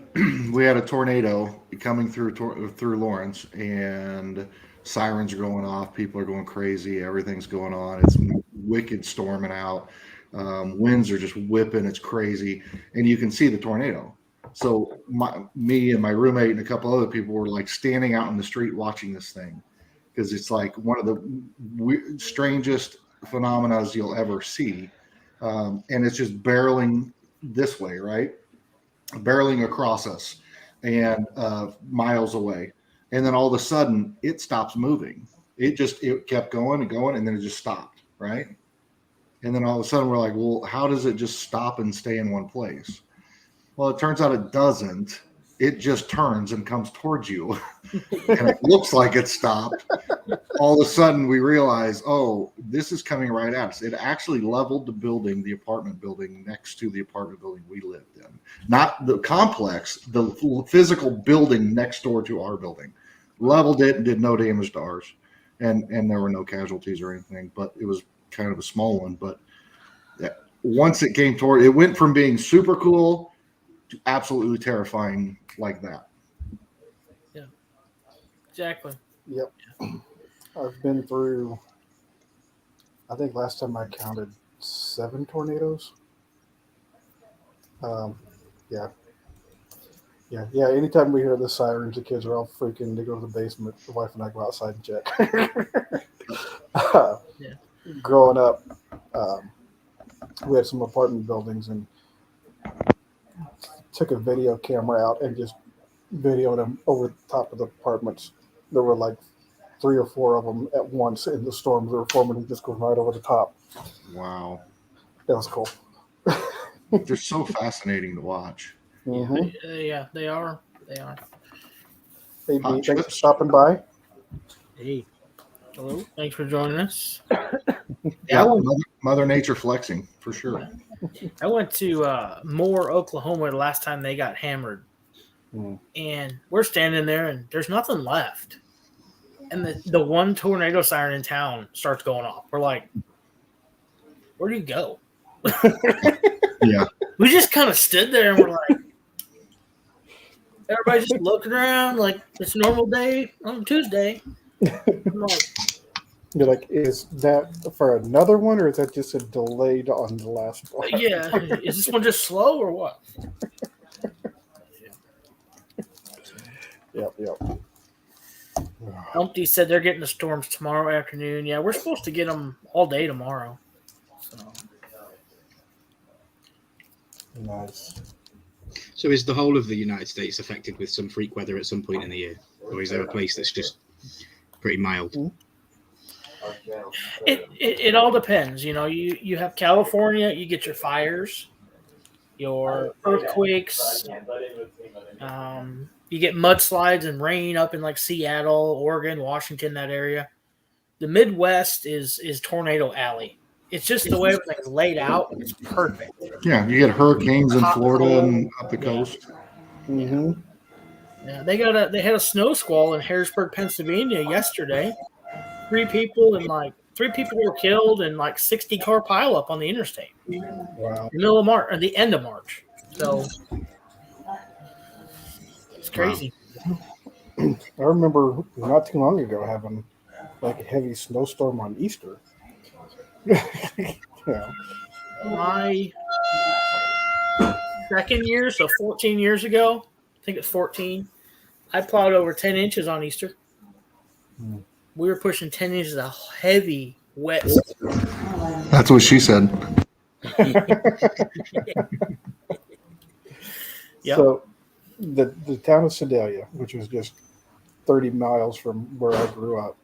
we had a tornado coming through Lawrence, and sirens are going off. People are going crazy. Everything's going on. It's wicked storming out. Winds are just whipping. It's crazy, and you can see the tornado. So me and my roommate and a couple other people were like standing out in the street watching this thing, because it's like one of the strangest phenomena you'll ever see. And it's just barreling this way, right? Barreling across us and miles away. And then all of a sudden it stops moving. It kept going and going, and then it just stopped, right? And then all of a sudden we're like, well, how does it just stop and stay in one place? Well, it turns out it doesn't. It just turns and comes towards you. And it looks like it stopped. All of a sudden we realize, oh, this is coming right at us. It actually leveled the apartment building next to the apartment building we lived in. Not the complex, the physical building next door to our building. Leveled it and did no damage to ours. And there were no casualties or anything, but it was kind of a small one. But once it came toward, it went from being super cool to absolutely terrifying like that. Yeah, exactly. Yep. I've been through, I think last time I counted 7 tornadoes. Yeah. Anytime we hear the sirens, the kids are all freaking. They go to the basement. The wife and I go outside and check. Yeah. Growing up, we had some apartment buildings and took a video camera out and just videoed them over the top of the apartments. There were like 3 or 4 of them at once in the storms that were forming, and just going right over the top. Wow. That was cool. They're so fascinating to watch. Mhm. Yeah, they are. They are. Hey, Hot B, thanks for chips. stopping by. Hey, Hello. Thanks for joining us. Yeah, Mother Nature flexing for sure. I went to Moore, Oklahoma the last time they got hammered. Mm. And we're standing there and there's nothing left. And the one tornado siren in town starts going off. We're like, where do you go? Yeah. We just kind of stood there and we're like, everybody just looking around like it's a normal day on Tuesday. I'm like, You're like, is that for another one, or is that just a delayed on the last one? yeah, is this one just slow or what? Yep. Humpty said they're getting the storms tomorrow afternoon. Yeah, we're supposed to get them all day tomorrow. So. Nice. so is the whole of the United States affected with some freak weather at some point in the year, or is there a place that's just pretty mild? It all depends. You know, you have California, you get your fires, your earthquakes. You get mudslides and rain up in like Seattle, Oregon, Washington, that area. The Midwest is Tornado Alley. It's just the way everything's laid out. It's perfect. Yeah, you get hurricanes in Hot, Florida cold. and up the coast. Mm-hmm. Yeah, they had a snow squall in Harrisburg, Pennsylvania yesterday. 3 people and like 3 people were killed and like 60 car pileup on the interstate. Wow. Middle of March, or the end of March. So it's crazy. I remember not too long ago having like a heavy snowstorm on Easter. Yeah. My second year, so 14 years ago, I think it's 14, I plowed over 10 inches on Easter. Hmm. We were pushing 10 inches of heavy, wet snow. That's what she said. Yep. So the town of Sedalia, which was just 30 miles from where I grew up,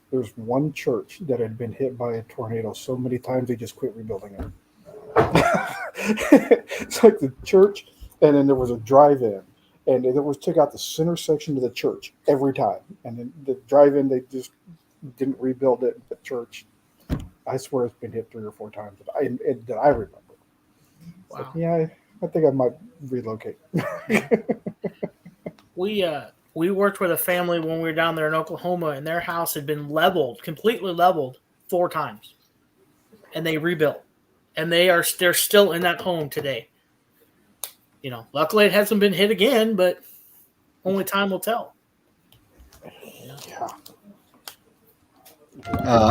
there's one church that had been hit by a tornado so many times they just quit rebuilding it. It's like the church, and then there was a drive-in, and it was took out the center section of the church every time, and then the drive-in they just didn't rebuild it. The church, I swear, it's been hit 3 or 4 times that I remember. It's like, Wow. yeah, I think I might relocate. We worked with a family when we were down there in Oklahoma, and their house had been completely leveled 4 times, and they rebuilt, and they're still in that home today. You know, luckily it hasn't been hit again, but only time will tell. Yeah.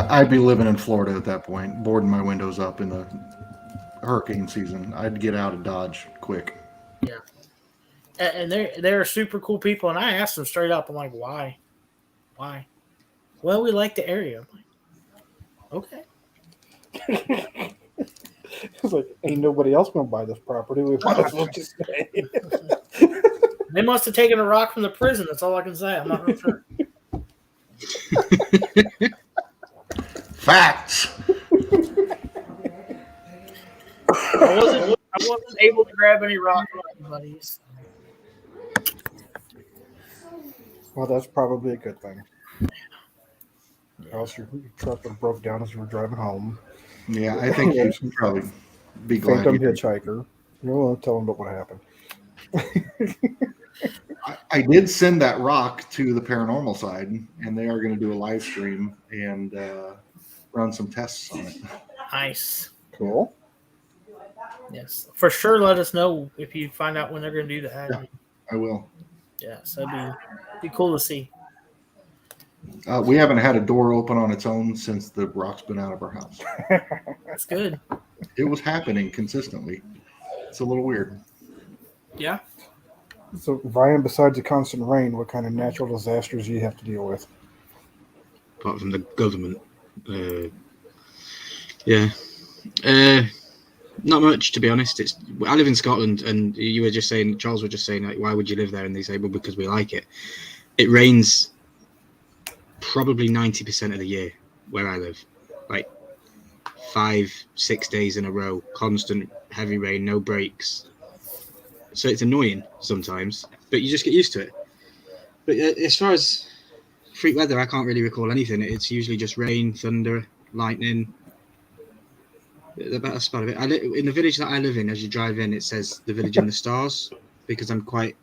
I'd be living in Florida at that point, boarding my windows up in the hurricane season. I'd get out of Dodge quick. Yeah. And they're super cool people, and I asked them straight up, I'm like, why? Well, we like the area. I'm like, okay. It's like, ain't nobody else gonna buy this property. We might as well just stay. They must have taken a rock from the prison. That's all I can say. I'm not real sure. Facts. I wasn't able to grab any rock from anybody. Well, that's probably a good thing. Or else your truck would have broke down as you were driving home. Yeah, I think you should probably be glad. Phantom you did. hitchhiker. You won't tell them what happened. I did send that rock to the paranormal side, and they are going to do a live stream and run some tests on it. Nice. Cool. Yes. For sure, let us know if you find out when they're going to do that. Yeah. I will. Yes, that'd be cool to see. We haven't had a door open on its own since the rock's been out of our house. That's good. It was happening consistently. It's a little weird. Yeah. So, Ryan, besides the constant rain, what kind of natural disasters do you have to deal with? Apart from the government. Not much, to be honest. I live in Scotland, and Charles was just saying, like, why would you live there? And they say, well, because we like it. It rains probably 90% of the year where I live. Like 5-6 days in a row, constant heavy rain, no breaks. So it's annoying sometimes, but you just get used to it. But as far as freak weather, I can't really recall anything. It's usually just rain, thunder, lightning. That's about it. In the village that I live in, as you drive in, it says the village in the stars because I'm quite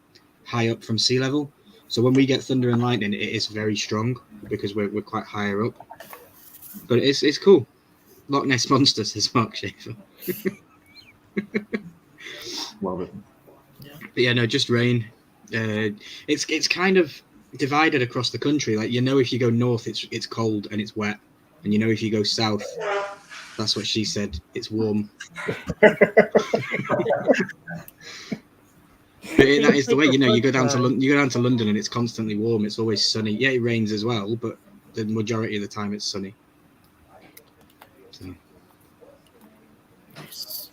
high up from sea level. So when we get thunder and lightning, it is very strong because we're quite higher up. But it's cool. Loch Ness Monster, says Mark Schaefer. Love it. But yeah, no, just rain. It's kind of divided across the country. Like, if you go north, it's cold and it's wet, and if you go south, that's what she said, it's warm. But that is the way. You go down to London and it's constantly warm. It's always sunny. Yeah, it rains as well, but the majority of the time it's sunny. So. Nice.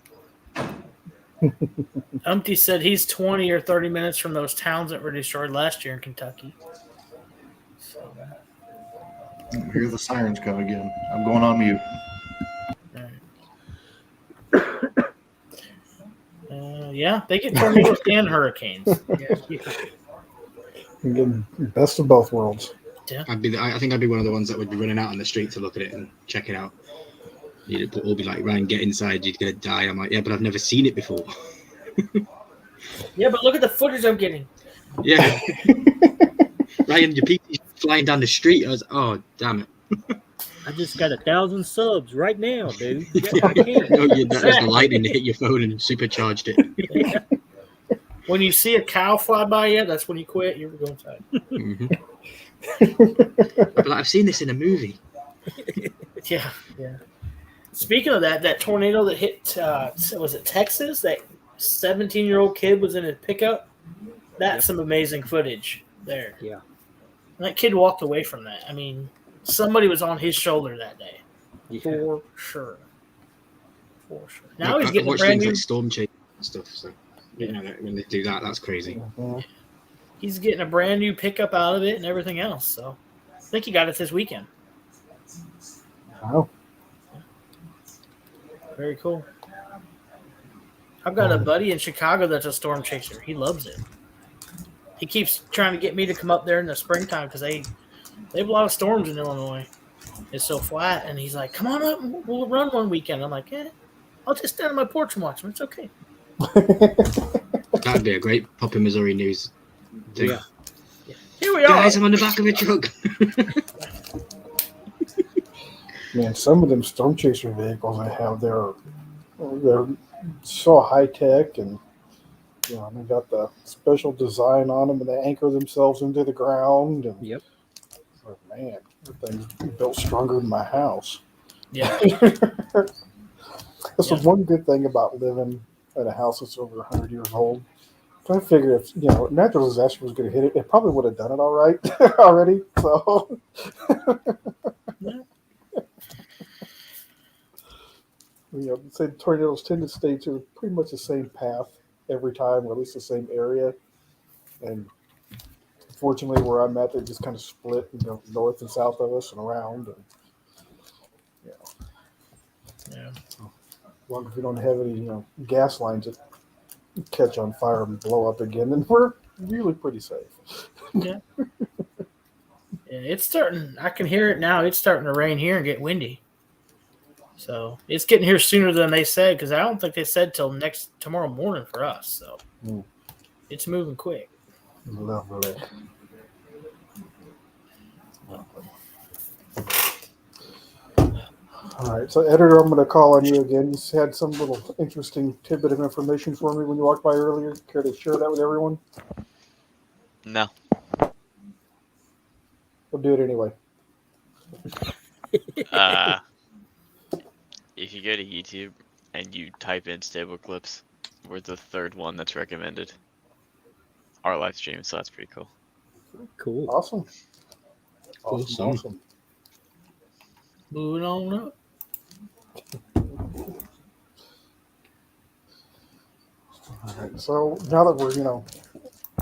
Umpty said he's 20 or 30 minutes from those towns that were destroyed last year in Kentucky. So, Hear the sirens come again. I'm going on mute. yeah, they get tornadoes and hurricanes. Yeah. You're getting best of both worlds. I think I'd be one of the ones that would be running out on the street to look at it and check it out. You'd all be like, Ryan, get inside, you're going to die. I'm like, yeah, but I've never seen it before. Yeah, but look at the footage I'm getting. Yeah. Ryan, your PC's flying down the street. I was, oh, damn it. I just got 1,000 subs right now, dude. Yeah, I can. No, that was the lightning that hit your phone and supercharged it. When you see a cow fly by you, that's when you quit. You're going inside. Mhm. But I've seen this in a movie. Yeah, yeah. Speaking of that tornado that hit, was it Texas? That 17-year-old kid was in a pickup. That's some amazing footage there. Yeah. That kid walked away from that. I mean, somebody was on his shoulder that day. Yeah. For sure. For sure. Now I he's getting a watch brand things new. like Storm Chase and stuff. So you know when they do that, that's crazy. Mhm. He's getting a brand new pickup out of it and everything else. So I think he got it this weekend. Wow. Very cool. I've got a buddy in Chicago that's a storm chaser. He loves it. He keeps trying to get me to come up there in the springtime because they have a lot of storms in Illinois. It's so flat, and he's like, "Come on up, we'll run one weekend." I'm like, I'll just stand on my porch and watch them. It's okay. That'd be a great Pop in Missouri news thing. Yeah. Here we are. Guys, I'm on the back of a truck. Man, some of them storm chaser vehicles I have, they're so high tech, and they got the special design on them, and they anchor themselves into the ground. And Yep. like, man, the thing's built stronger than my house. Yeah. That's the one good thing about living in a house that's over 100 years old. I figured if natural disaster was going to hit it, it probably would have done it all right already. So. Say tornadoes tend to stay to pretty much the same path every time, or at least the same area. And fortunately, where I'm at, they just kind of split, north and south of us and around. And Yeah. as long as we don't have any, gas lines that catch on fire and blow up again, then we're really pretty safe. Yeah, it's starting. I can hear it now. It's starting to rain here and get windy. So it's getting here sooner than they said, because I don't think they said till tomorrow morning for us. So It's moving quick. Lovely. All right, so editor, I'm going to call on you again. You had some little interesting tidbit of information for me when you walked by earlier. Care to share that with everyone? No. We'll do it anyway. If you go to YouTube and you type in stable clips, we're the third one that's recommended. Our live stream, so that's pretty cool. Cool. Awesome. Awesome. Moving on up. All right, so now that we're,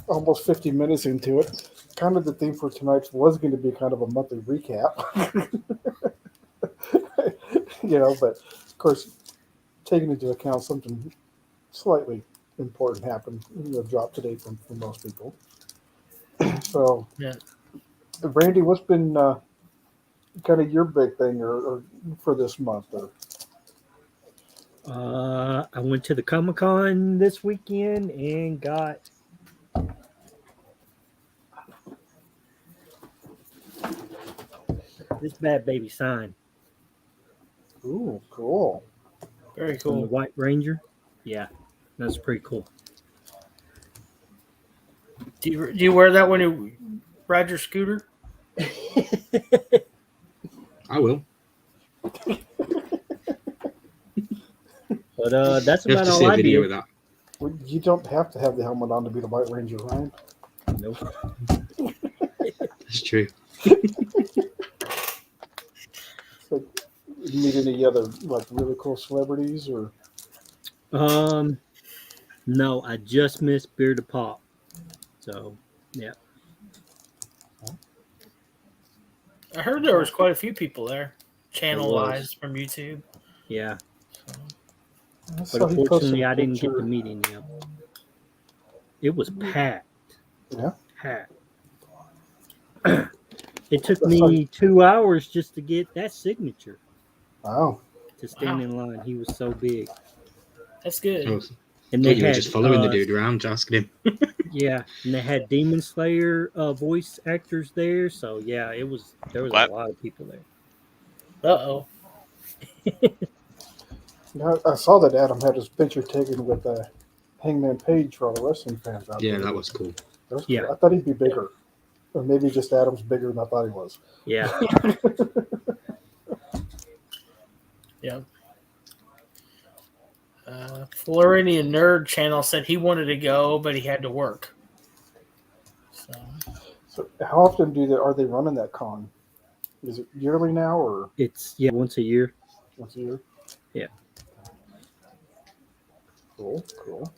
almost 50 minutes into it, kind of the theme for tonight was going to be kind of a monthly recap. But of course, taking into account something slightly important happened, dropped today for most people. So, Yeah. Randy, what's been kind of your big thing or for this month? Or I went to the Comic-Con this weekend and got this bad baby sign ooh, cool. Very from the cool. White Ranger. Yeah, that's pretty cool. Do you wear that when you ride your scooter? I will. But that's You have about to see all a I video did. with that. Well, you don't have to have the helmet on to be the White Ranger, right? Nope. That's true. So, you meet any other really cool celebrities or? No, I just missed Beer to Pop. So, yeah. I heard there was quite a few people there, channel There was. wise from YouTube. Yeah. I But saw he posted unfortunately, a I didn't get picture. to meet any of them. It was packed. Yeah. Packed. It took That's me 2 hours just to get that signature Wow. to stand in line. He was so big. That's good. Oh, And you they were had just following the dude around, asking him. Yeah, and they had Demon Slayer voice actors there. So yeah, there was What? a lot of people there. Uh-oh. Now, I saw that Adam had his picture taken with Hangman Page for all the wrestling fans out Yeah, there. that was cool. That was Yeah. cool. I thought he'd be bigger. Or maybe just Adam's bigger than I thought he was. Yeah. Yeah. Floridian Nerd Channel said he wanted to go, but he had to work. So So how often are they running that con? Is it yearly now or It's once a year. once a year? Yeah. Cool, cool.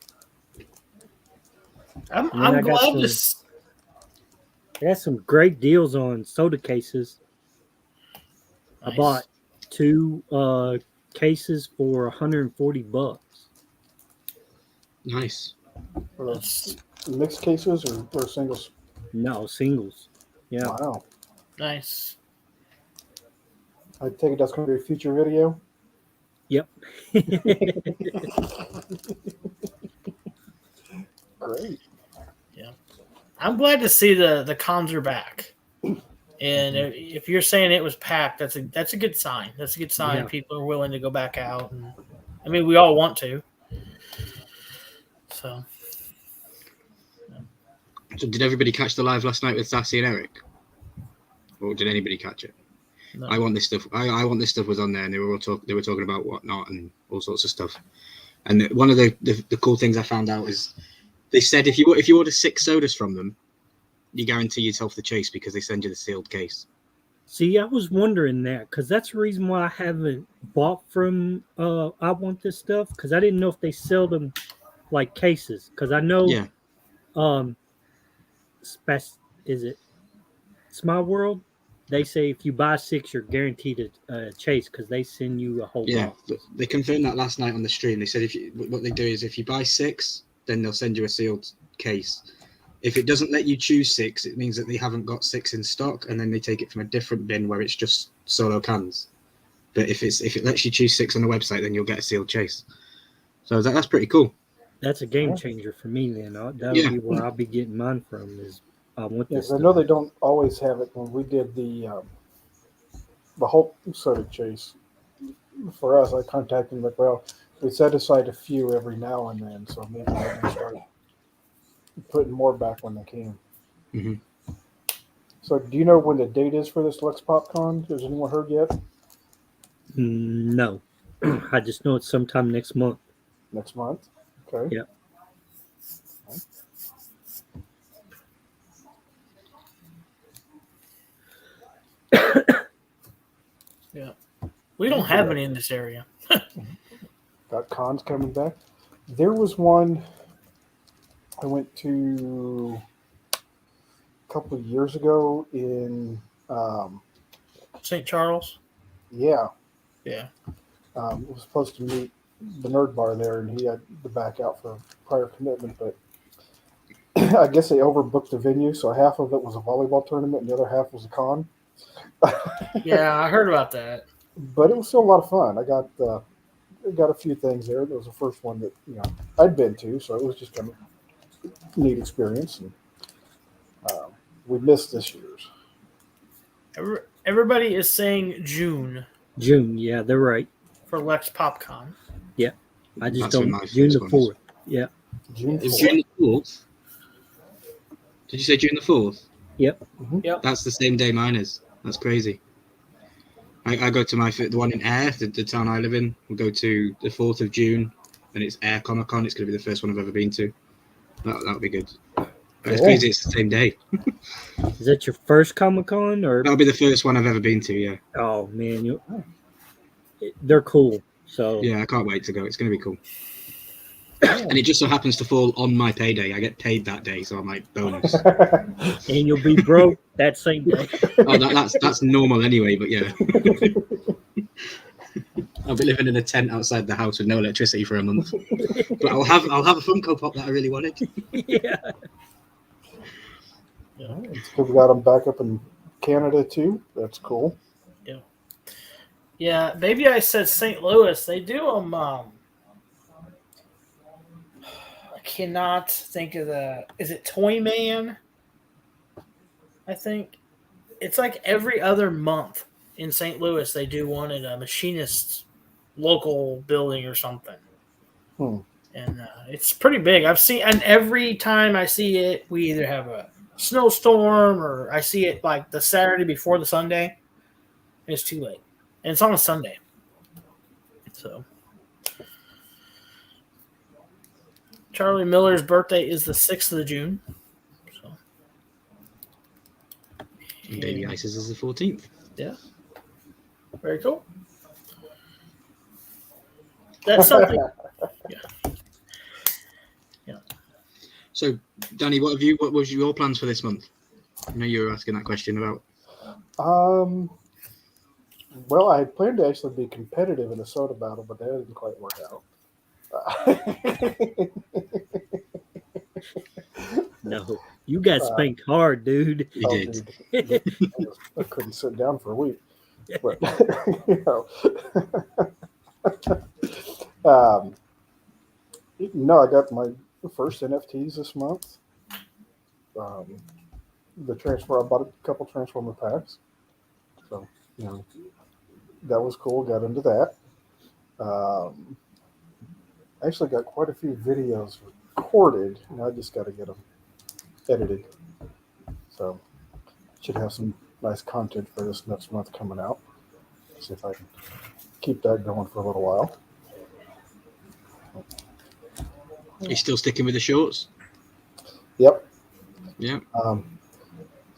I'm And then I got glad some- this. They had some great deals on soda cases. I bought 2 cases for $140. Nice. Mixed cases or singles? No, singles. Yeah. Wow. Nice. I take it that's going to be a future video. Yep. Great. I'm glad to see the cons are back. And if you're saying it was packed, that's a good sign. That's a good sign. Yeah. People are willing to go back out. And, I mean, we all want to. So So did everybody catch the live last night with Sassy and Eric? Or did anybody catch it? no. I want this stuff. I want this stuff was on there, and they were talking about whatnot and all sorts of stuff. And one of the cool things I found out is they said if you order 6 sodas from them, you guarantee yourself the chase because they send you the sealed case. See, I was wondering that because that's the reason why I haven't bought from I Want This Stuff, because I didn't know if they sell them like cases. Because I know Yeah, is it Smile World? They say if you buy 6, you're guaranteed a chase because they send you a whole yeah. box. They confirmed that last night on the stream. They said what they do is if you buy 6, then they'll send you a sealed case. If it doesn't let you choose 6, it means that they haven't got 6 in stock, and then they take it from a different bin where it's just solo cans. But if it lets you choose 6 on the website, then you'll get a sealed chase. So that's pretty cool. That's a game changer for me. Then that'll be where I'll be getting mine from. Is I Want This Yes, I Stuff. know they don't always have it. When we did the whole soda chase for us, I contacted them like, well, we set aside a few every now and then, so maybe I can start putting more back when they can. Mhm. So, do you know when the date is for this Lex PopCon? Has anyone heard yet? No, I just know it's sometime next month. Next month. Okay. Yeah. We don't have any in this area. Got cons coming back. There was one I went to a couple of years ago in, St. Charles. yeah, Yeah. was supposed to meet the nerd bar there, and he had to back out for prior commitment, but I guess they overbooked the venue, so half of it was a volleyball tournament and the other half was a con. Yeah, I heard about that. But it was still a lot of fun. I got a few things there. That was the first one that I'd been to, so it was just kind of a neat experience. And we missed this year's. Everybody is saying June June, yeah, they're right. for Lex PopCon. I just That's when don't. my June the first one is. 4th. Yeah. June Is 4th. June the 4th? Did you say June the 4th? Yep. Yep. That's the same day mine is. That's crazy. I go to the one in Ayr, the town I live in. We'll go to the 4th of June, and it's Ayr Comic Con. It's going to be the first one I've ever been to. That'll be good. But it's Cool. crazy. It's the same day. Is that your first Comic Con or? That'll be the first one I've ever been to. Yeah. Oh man, they're cool. So Yeah, I can't wait to go. It's going to be cool. And it just so happens to fall on my payday. I get paid that day, so I'm like bonus. and you'll be broke that same day. Oh, that's normal anyway. But yeah, I'll be living in a tent outside the house with no electricity for a month. But I'll have a Funko Pop that I really wanted. Yeah. It's good we got them back up in Canada too. That's cool. Yeah, maybe I said St. Louis. They do them. I cannot think of is it Toy Man? I think it's like every other month. in St. Louis. They do one at a machinist's local building or something. Hmm. And it's pretty big. I've seen, and every time I see it, we either have a snowstorm or I see it like the Saturday before the Sunday. And it's too late, and it's on a Sunday. So, Charlie Miller's birthday is the 6th of June. So, And Baby Ice's is the 14th. very cool. That's something. So, Danny, what was your plans for this month? I know you were asking that question about. Well, I planned to actually be competitive in a soda battle, but that didn't quite work out. No, you got spanked hard, dude. You did. Dude, I couldn't sit down for a week. But, you know. No, I got my first NFTs this month. The transfer, I bought a couple Transformer packs. So, you know, that was cool. Got into that. Actually got quite a few videos recorded, and I just got to get them edited. So, should have some nice content for this next month coming out. See if I can keep that going for a little while. Are you still sticking with the shorts? Yep. Yeah.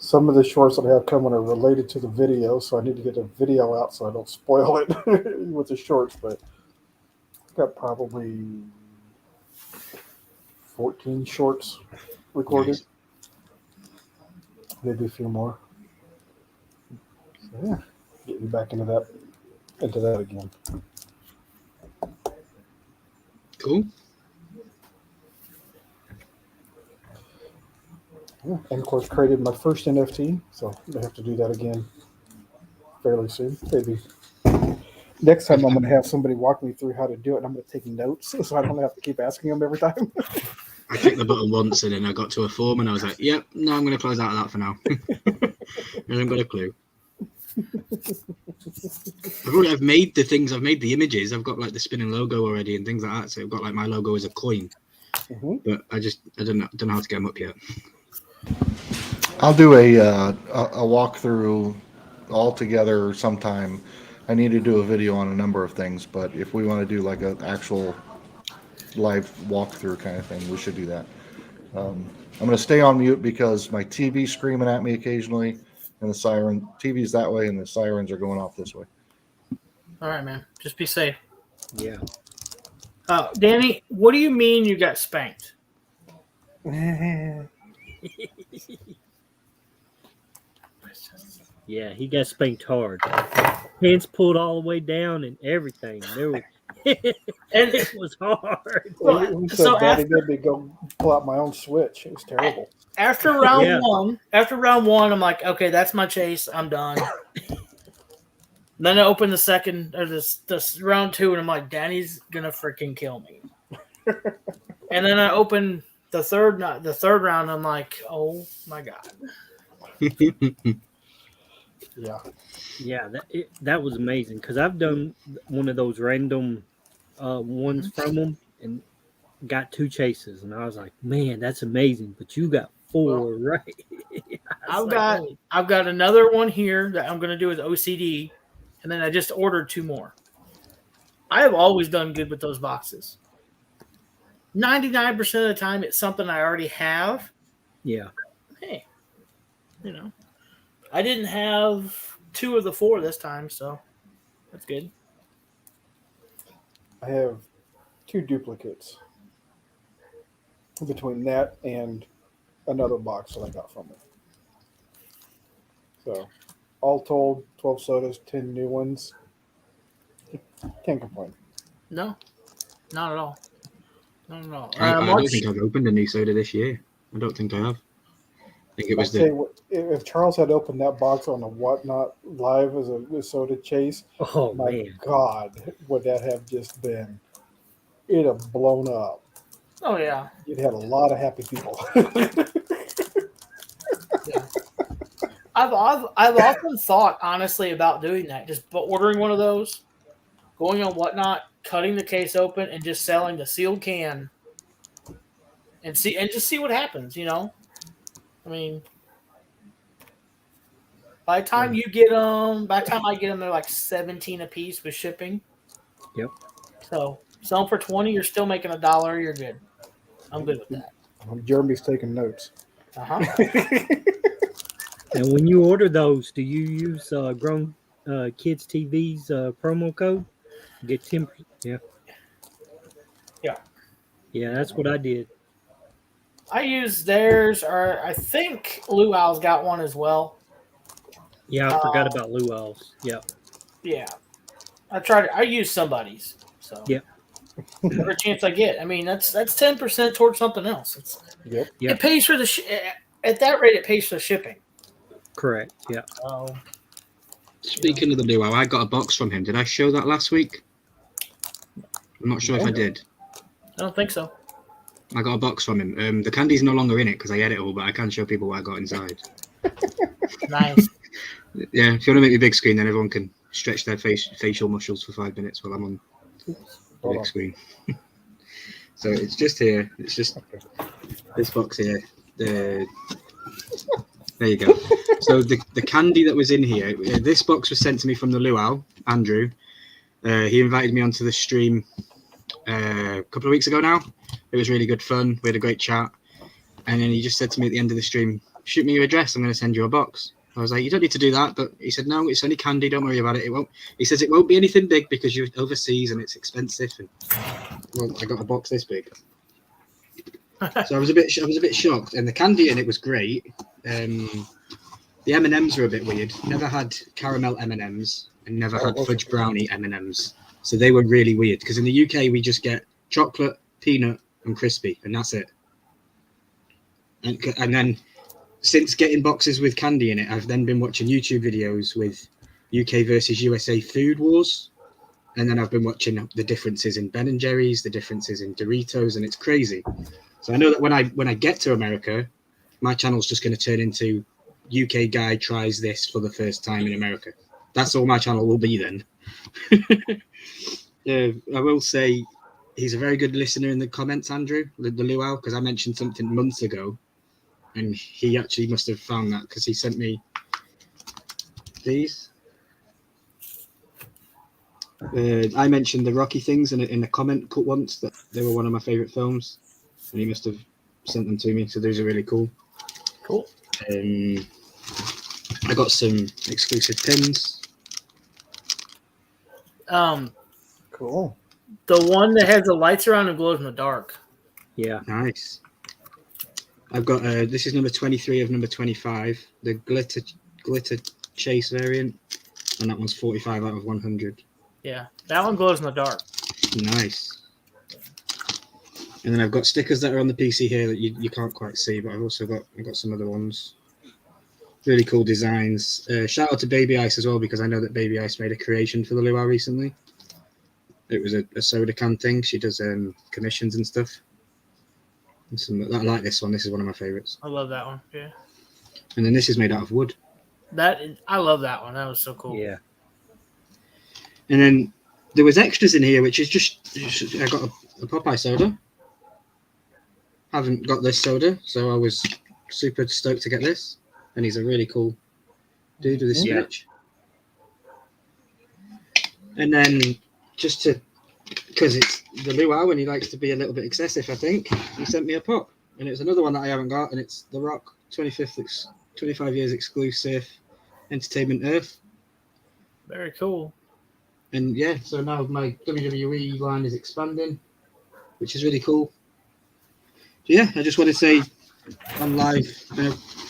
Some of the shorts that I have coming are related to the video, so I need to get the video out so I don't spoil it with the shorts. But I've got probably 14 shorts recorded. Nice. Maybe a few more. So, yeah, getting back into that again. Cool. Yeah, and of course, created my first NFT, so I have to do that again fairly soon. Maybe next time I'm going to have somebody walk me through how to do it, and I'm going to take notes so I don't have to keep asking them every time. I clicked the button once and then I got to a form and I was like, yep, no, I'm going to close out of that for now. I haven't got a clue. I've made the things, I've made the images. I've got like the spinning logo already and things like that. So I've got like my logo as a coin. Mm-hmm. But I don't know how to get them up yet. I'll do a walkthrough all together sometime. I need to do a video on a number of things, but if we want to do like an actual live walkthrough kind of thing, we should do that. I'm going to stay on mute because my TV's screaming at me occasionally, and the TV's that way, and the sirens are going off this way. All right, man. Just be safe. Yeah. Danny, what do you mean you got spanked? Yeah, he got spanked hard. Pants pulled all the way down and everything. There was, and it was hard. He said, So Daddy made me go pull out my own Switch. It was terrible. After round Yeah. one, I'm like, okay, that's my chase. I'm done. Then I open the second or this round two, and I'm like, Danny's gonna freaking kill me. And then I open the third round. I'm like, oh my god. Yeah. Yeah, that was amazing because I've done one of those random ones from them and got 2 chases, and I was like, man, that's amazing. But you got 4 right. I've got another one here that I'm gonna do with OCD, and then I just ordered 2 more. I have always done good with those boxes. 99% of the time, it's something I already have. Yeah. Hey, I didn't have 2 of the 4 this time, so that's good. I have 2 duplicates between that and another box that I got from it. So, all told, 12 sodas, 10 new ones. Can't complain. No, not at all. Not at all. I don't March, think I've opened a new soda this year. I don't think I have. I think it I'll was tell you what, if Charles had opened that box on a Whatnot live as a soda chase, Oh, my man. God, would that have just been? It'd have blown up. oh yeah. You'd had a lot of happy people. I've often thought honestly about doing that, just ordering one of those, going on Whatnot, cutting the case open, and just selling the sealed can, and just see what happens. You know, I mean, by the time I get them, they're like 17 a piece with shipping. Yep. So sell them for 20, you're still making $1. You're good. I'm good with that. Jeremy's taking notes. Uh-huh. And when you order those, do you use Grown Kids TV's promo code? Get 10%. Yeah. Yeah. Yeah, that's what I did. I use theirs, or I think Luau's got one as well. Yeah, I forgot about Luau's. Yeah. Yeah. I use somebody's. So Yep. every chance I get. I mean, that's 10% towards something else. Yep. Yep. It pays for at that rate. It pays for the shipping. Correct. Yeah. So, Speaking of the Luau, I got a box from him. Did I show that last week? I'm not sure if I did. I don't think so. I got a box from him. The candy's no longer in it because I ate it all, but I can show people what I got inside. Nice. Yeah, if you want to make me big screen, then everyone can stretch their facial muscles for 5 minutes while I'm on the big screen. So it's just here. It's just this box here. There you go. So the candy that was in here, this box was sent to me from the Luau, Andrew. He invited me onto the stream a couple of weeks ago now. It was really good fun. We had a great chat. And then he just said to me at the end of the stream, shoot me your address. I'm going to send you a box. I was like, you don't need to do that. But he said, no, it's only candy. Don't worry about it. It won't. He says it won't be anything big because you're overseas and it's expensive. And well, I got a box this big. So I was a bit shocked. And the candy in it was great. The M&Ms were a bit weird. Never had caramel M&Ms and never had fudge brownie M&Ms. So they were really weird because in the UK we just get chocolate, peanut, and crispy, and that's it. And then since getting boxes with candy in it, I've then been watching YouTube videos with UK versus USA food wars, and then I've been watching the differences in Ben and Jerry's, the differences in Doritos, and it's crazy. So I know that when I get to America, my channel's just going to turn into UK guy tries this for the first time in America. That's all my channel will be then. I will say he's a very good listener in the comments, Andrew, the Luau, because I mentioned something months ago, and he actually must have found that because he sent me these. I mentioned the Rocky things in a comment once that they were one of my favorite films, and he must have sent them to me. So those are really cool. Cool. I got some exclusive pins. Cool. The one that has the lights around and glows in the dark. Yeah. Nice. I've got this is number 23 of number 25, the glitter chase variant, and that one's 45 out of 100. Yeah, that one glows in the dark. Nice. And then I've got stickers that are on the PC here that you can't quite see, but I've got some other ones. Really cool designs. Shout out to Baby Ice as well, because I know that Baby Ice made a creation for the Luau recently. It was a soda can thing. She does commissions and stuff. And I like this one. This is one of my favorites. I love that one. Yeah. And then this is made out of wood. I love that one. That was so cool. Yeah. And then there was extras in here, which is just I got a Popeye soda. Haven't got this soda, so I was super stoked to get this. And he's a really cool dude with a switch. And then just because it's the Luau and he likes to be a little bit excessive, I think, he sent me a pop. And it's another one that I haven't got, and it's The Rock 25 years exclusive Entertainment Earth. Very cool. And yeah, so now my WWE line is expanding, which is really cool. So yeah, I just want to say on live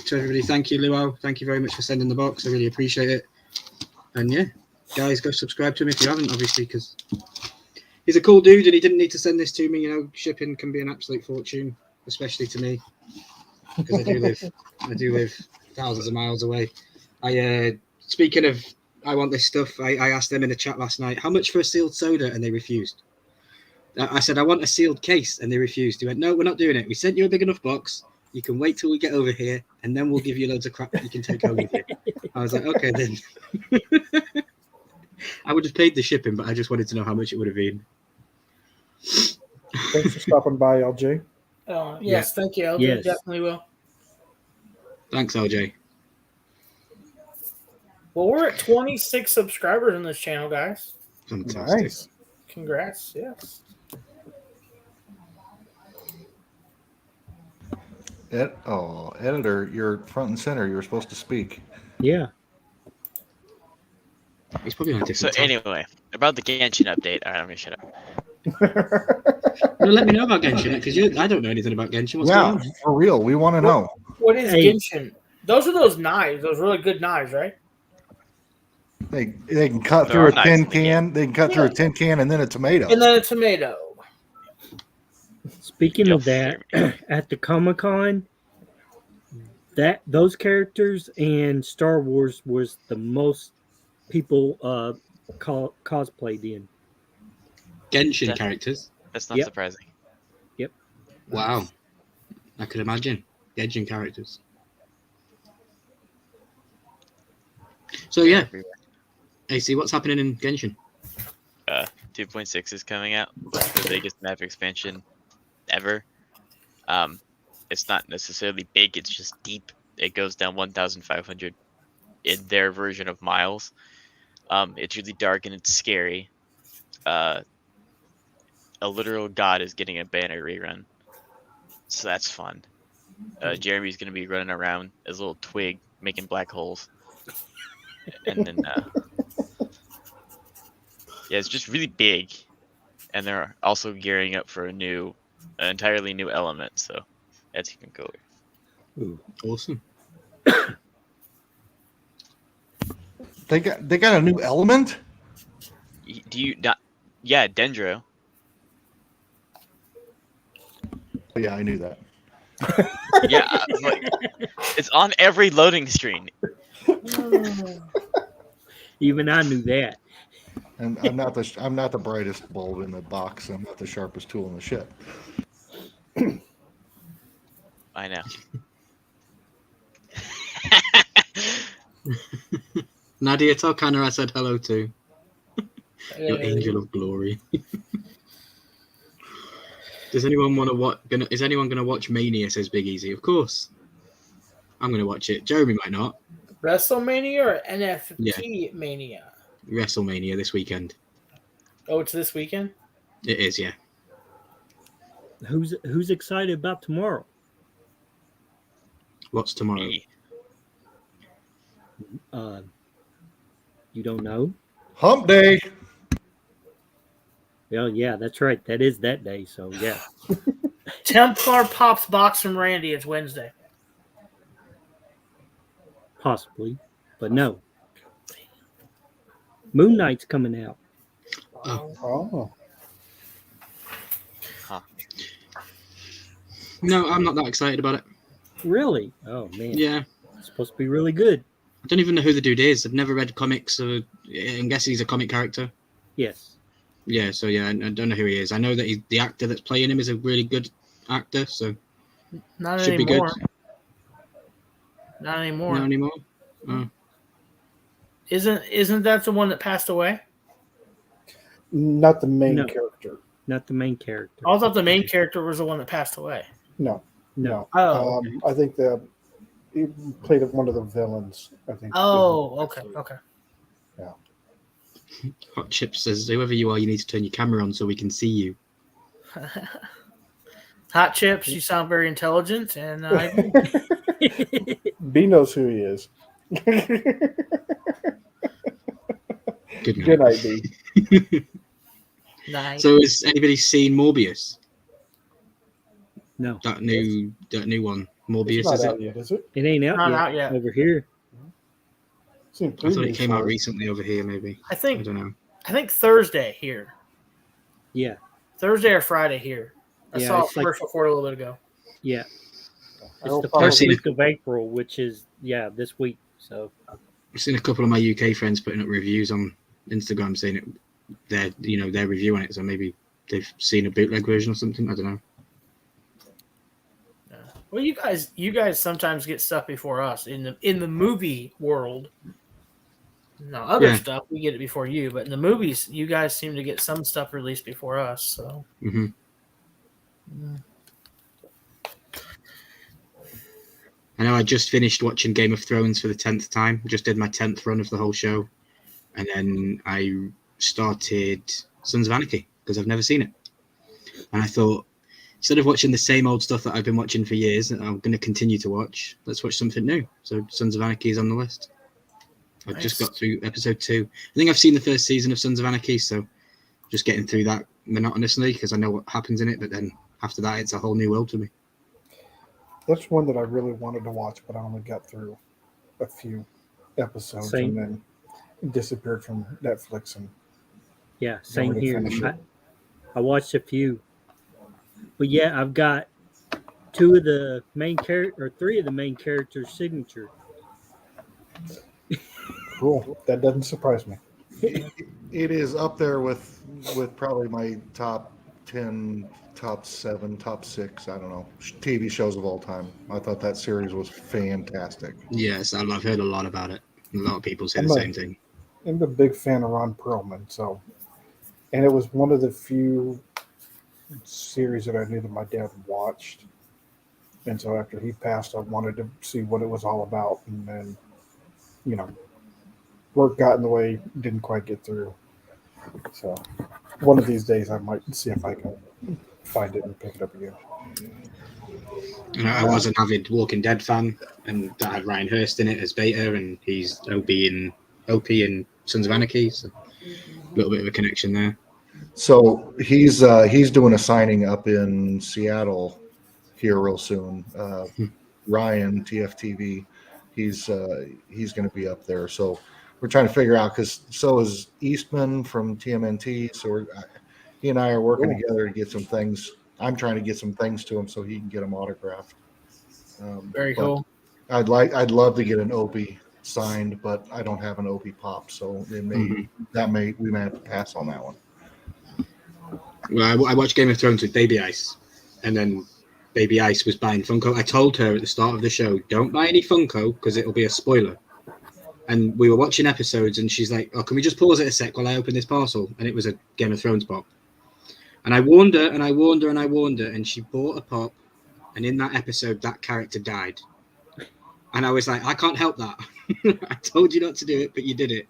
to everybody, thank you, Luau. Thank you very much for sending the box. I really appreciate it. And yeah, guys, go subscribe to him if you haven't, obviously, because he's a cool dude and he didn't need to send this to me. You know, shipping can be an absolute fortune, especially to me, because I do live thousands of miles away. Speaking of, I want this stuff. I asked them in the chat last night, how much for a sealed soda, and they refused. I said, I want a sealed case, and they refused. He went, no, we're not doing it. We sent you a big enough box. You can wait till we get over here, and then we'll give you loads of crap that you can take home with you. I was like, okay then. I would have paid the shipping, but I just wanted to know how much it would have been. Thanks for stopping by, LJ. Yes, thank you. LJ Yes. definitely will. Thanks, LJ. Well, we're at 26 subscribers on this channel, guys. Fantastic. Nice. Congrats. Yes. Editor, you're front and center. You're supposed to speak. Yeah. He's probably on a So different tab. anyway, about the Genshin update. All right, I'm gonna shut up. Well, let me know about Genshin, because I don't know anything about Genshin. What's Yeah, going on? for real. We want to know. What is Hey. Genshin? Those are those knives, those really good knives, right? They can cut There through are a knives tin in the game. can. They can cut through a tin can and then a tomato. And then a tomato. Speaking of Yep. that, at the Comic-Con, those characters and Star Wars was the most people cosplayed in. Genshin Yeah. characters. That's not Yep. surprising. Wow. I could imagine. Genshin characters. So, yeah. Everywhere. AC, what's happening in Genshin? 2.6 is coming out. The biggest map expansion ever. It's not necessarily big. It's just deep. It goes down 1,500 in their version of miles. It's really dark and it's scary. A literal god is getting a banner rerun, so that's fun. Jeremy's gonna be running around as a little twig making black holes, and then yeah, it's just really big, and they're also gearing up for an entirely new element. So that's even cooler. Ooh. Awesome. They got a new element. Do you not? Yeah, Dendro. Oh, yeah, I knew that. Yeah, like, it's on every loading screen. Even I knew that. And I'm not the brightest bulb in the box. I'm not the sharpest tool in the ship. I know. Nadia, tell Connor I said hello to. Your Yeah. angel of glory. Does anyone want to watch? Is anyone gonna watch Mania? Says Big Easy. Of course. I'm gonna watch it. Jeremy might not. WrestleMania or NFT Mania? WrestleMania this weekend. Oh, it's this weekend? It is, yeah. Who's excited about tomorrow? What's tomorrow? Me. You don't know? Hump day. Well, yeah, that's right. That is that day. So yeah. Templar Pops Box from Randy. It's Wednesday. Possibly, but no. Moon Knight's coming out. Oh, No, I'm not that excited about it. Really? Oh man. Yeah. It's supposed to be really good. I don't even know who the dude is. I've never read comics, so I'm guessing he's a comic character. Yes. Yeah, so yeah, I don't know who he is. I know that the actor that's playing him is a really good actor, so Not should anymore. be good. Not anymore. Not anymore. Oh. Isn't that the one that passed away? not the main No. character. Not the main character. I thought the main character was the one that passed away. No, No. Oh. I think he played one of the villains. I think. Oh, okay, okay. Hot Chips says, whoever you are, you need to turn your camera on so we can see you. Hot Chips, you sound very intelligent, and B knows who he is. Good night. Good night, B. nice. So has anybody seen Morbius? No. That new one. Morbius, It's is not it? out yet, is it? It ain't out, Not yet, out yet. over here. Seen I thought it previews came for out recently over here, maybe. I I think don't know. Thursday here. Yeah. Thursday or Friday here. I Yeah, saw a it's like- commercial for it a little bit ago. Yeah. I It's will the probably- first week of April, which is this week. So I've seen a couple of my UK friends putting up reviews on Instagram saying it, their review on it. So maybe they've seen a bootleg version or something. I don't know. Well, you guys sometimes get stuff before us in the movie world. No, other Yeah. stuff we get it before you, but in the movies, you guys seem to get some stuff released before us. So Hmm. I know I just finished watching Game of Thrones for the 10th time. Just did my 10th run of the whole show. And then I started Sons of Anarchy because I've never seen it. And I thought, instead of watching the same old stuff that I've been watching for years that I'm going to continue to watch, let's watch something new. So Sons of Anarchy is on the list. I've just got through episode 2. I think I've seen the first season of Sons of Anarchy, so just getting through that monotonously because I know what happens in it. But then after that, it's a whole new world to me. That's one that I really wanted to watch, but I only got through a few episodes Same. and then disappeared from Netflix. And Yeah, same Nobody here. finished it. I watched a few, but yeah, I've got 2 of the main character or 3 of the main characters' signature. cool. That doesn't surprise me. It is up there with probably my top 10, top 7, top 6, I don't know, TV shows of all time. I thought that series was fantastic. Yes, I've heard a lot about it. A lot of people say I'm the a- same thing. I'm a big fan of Ron Perlman, and it was one of the few series that I knew that my dad watched. And so after he passed, I wanted to see what it was all about. And then, work got in the way, didn't quite get through. So one of these days, I might see if I can find it and pick it up again. I was an avid Walking Dead fan, and that had Ryan Hurst in it as Beta, and he's OP in Sons of Anarchy, so a little bit of a connection there. So he's doing a signing up in Seattle here real soon. Ryan TFTV, he's going to be up there. So we're trying to figure out, because so is Eastman from TMNT. So he and I are working together to get some things. I'm trying to get some things to him so he can get them autographed. very but cool. I'd love to get an Opie signed, but I don't have an Opie pop, so we may have to pass on that one. Well, I watched Game of Thrones with Baby Ice, and then Baby Ice was buying Funko. I told her at the start of the show, don't buy any Funko because it'll be a spoiler. And we were watching episodes, and she's like, "Oh, can we just pause it a sec while I open this parcel?" And it was a Game of Thrones pop. And I warned her, and I warned her, and I warned her, and she bought a pop. And in that episode, that character died. And I was like, I can't help that. I told you not to do it, but you did it.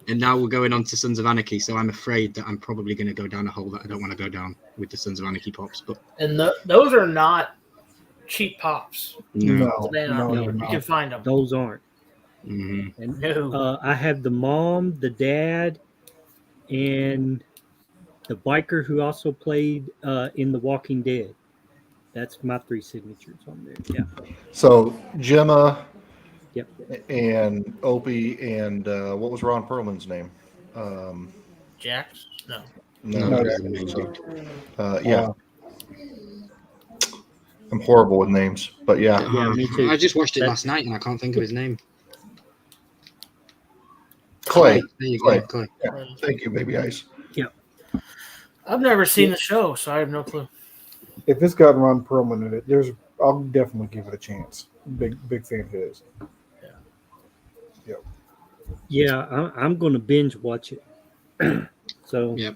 And now we're going on to Sons of Anarchy, so I'm afraid that I'm probably going to go down a hole that I don't want to go down with the Sons of Anarchy pops. But And those are not cheap pops. no. They are. No, You they're can not. find them. Those aren't. Mm-hmm. And No. I have the mom, the dad, and the biker who also played in The Walking Dead. That's my 3 signatures on there. Yeah. So Gemma, Yep. and Opie, and what was Ron Perlman's name? Jax? No. No, No, that's the main dude. yeah. I'm horrible with names, but yeah. Yeah, me too. I just watched it That- last night and I can't think of his name. Clay. There you Clay. go, Clay. Yeah. Thank you, Baby Ice. I've never seen the show, so I have no clue. If it's got Ron Perlman in it, I'll definitely give it a chance. Big fan of his. Yeah, I'm going to binge watch it. So, Yep.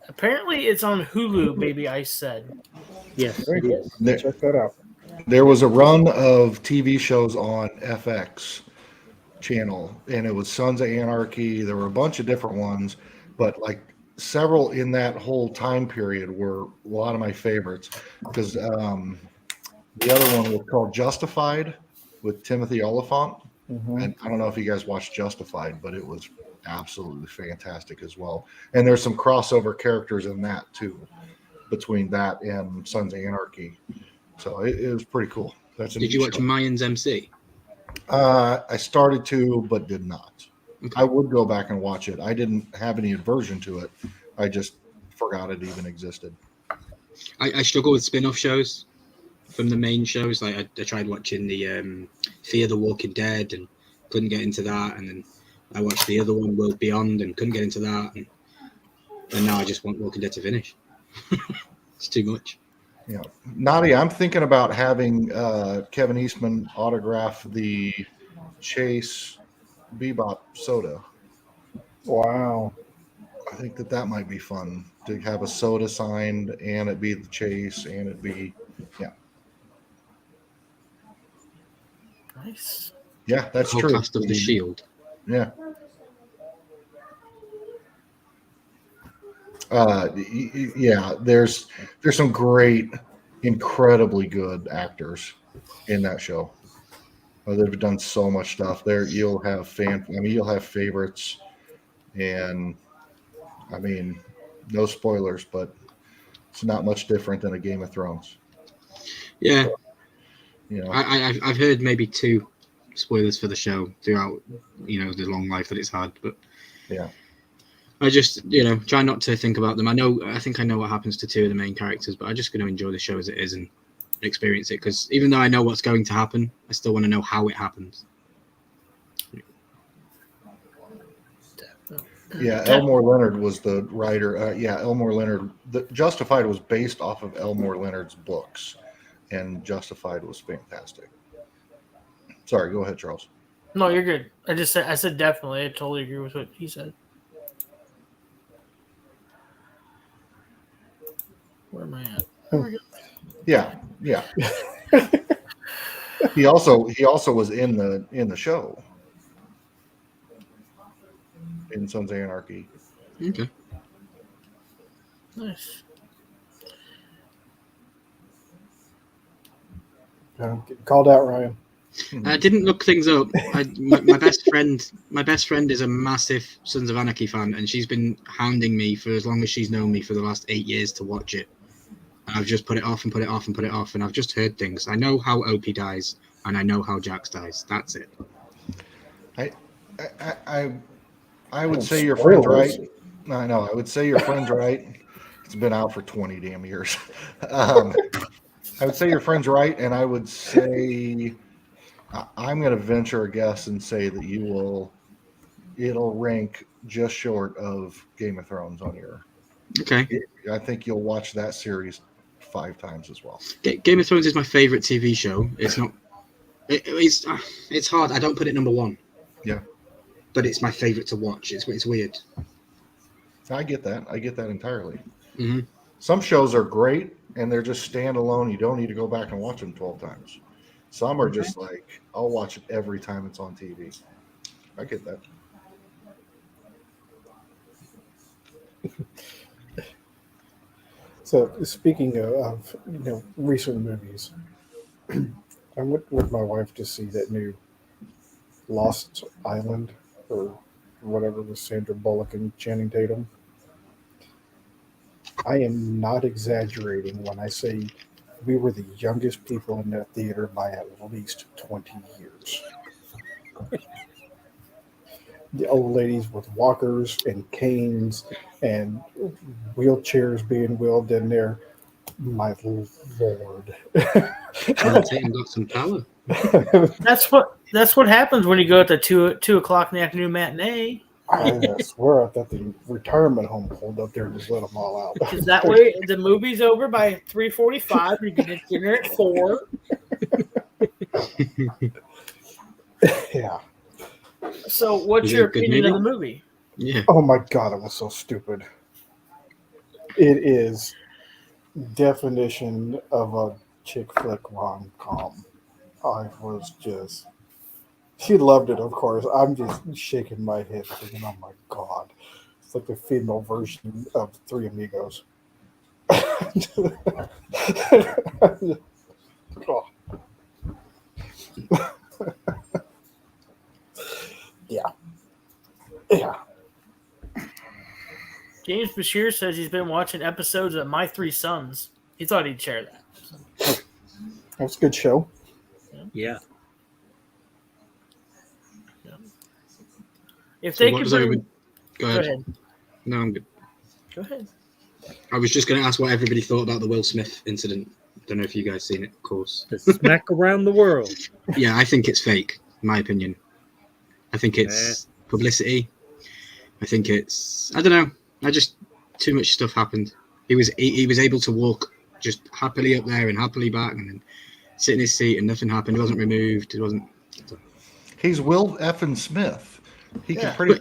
Apparently, it's on Hulu. Baby Ice said. yes, Very it cool. is. There, Check that out. there was a run of TV shows on FX channel, and it was Sons of Anarchy. There were a bunch of different ones, but like several in that whole time period were a lot of my favorites, because the other one was called Justified with Timothy Oliphant. Mhm. And I don't know if you guys watched Justified, but it was absolutely fantastic as well. And there's some crossover characters in that too, between that and Sons of Anarchy. So it was pretty cool. That's a Did neat you watch show. Mayans MC? I started to, but did not. Okay. I would go back and watch it. I didn't have any aversion to it. I just forgot it even existed. I struggle with spin-off shows from the main shows. Like I tried watching the Fear the Walking Dead and couldn't get into that, and then I watched the other one, World Beyond, and couldn't get into that, and now I just want Walking Dead to finish. It's too much. Yeah, Nadia, I'm thinking about having Kevin Eastman autograph the Chase Bebop soda. Wow. I think that might be fun to have a soda signed and it be the Chase and it be, Nice. yeah, that's whole true. cast of the Shield. Yeah. Yeah, there's some great, incredibly good actors in that show. They've done so much stuff there. You'll have you'll have favorites, and I mean, no spoilers, but it's not much different than a Game of Thrones. Yeah, You know, I've heard maybe 2 spoilers for the show throughout, the long life that it's had, but yeah. I just, try not to think about them. I think I know what happens to 2 of the main characters, but I'm just going to enjoy the show as it is and experience it, because even though I know what's going to happen, I still want to know how it happens. Yeah, Elmore Leonard was the writer. Elmore Leonard. The Justified was based off of Elmore Leonard's books, and Justified was fantastic. Sorry, go ahead, Charles. No, you're good. I said definitely. I totally agree with what he said. Where am I at? Yeah. He also was in the show in Sons of Anarchy. Okay. Nice. Getting called out, Ryan. I didn't look things up. My best friend is a massive Sons of Anarchy fan, and she's been hounding me for as long as she's known me for the last 8 years to watch it. And I've just put it off and put it off and put it off, and I've just heard things. I know how Opie dies, and I know how Jax dies. That's it. I would say your friend's right. I know. I would say your friend's right. It's been out for 20 damn years. I would say your friend's right, and I would say I'm going to venture a guess and say that it'll rank just short of Game of Thrones on your. Okay. I think you'll watch that series 5 times as well. Game of Thrones is my favorite TV show. It's not. It's hard. I don't put it number 1. Yeah. But it's my favorite to watch. It's weird. I get that. I get that entirely. Mm-hmm. Some shows are great and they're just standalone. You don't need to go back and watch them 12 times. Some are just like, I'll watch it every time it's on TV. I get that. So speaking of recent movies, I went with my wife to see that new Lost Island or whatever with Sandra Bullock and Channing Tatum. I am not exaggerating when I say we were the youngest people in that theater by at least 20 years. The old ladies with walkers and canes and wheelchairs being wheeled in there. My Lord. Tatum got some power. That's what happens when you go at the 2 o'clock in the afternoon matinee. I swear I thought the retirement home pulled up there and just let them all out. Because that way the movie's over by 3:45. You get dinner at 4. Yeah. So, what's Is it your a good opinion of movie? the movie? Yeah. Oh my God, it was so stupid. It is definition of a chick flick rom-com. I was just... She loved it, of course. I'm just shaking my head thinking, oh my God. It's like the female version of Three Amigos. Oh. Yeah. James Bashir says he's been watching episodes of My Three Sons. He thought he'd share that. That was a good show. Yeah. If So they what could does bring... everybody... Go Go ahead. ahead. No, I'm good. Go ahead. I was just going to ask what everybody thought about the Will Smith incident. Don't know if you guys seen it, of course. The smack around the world. Yeah, I think it's fake, in my opinion. I think it's publicity. I don't know. Too much stuff happened. He was able to walk just happily up there and happily back, and then sit in his seat and nothing happened. He wasn't removed. It wasn't. He's Will Effin Smith. He Yeah. can pretty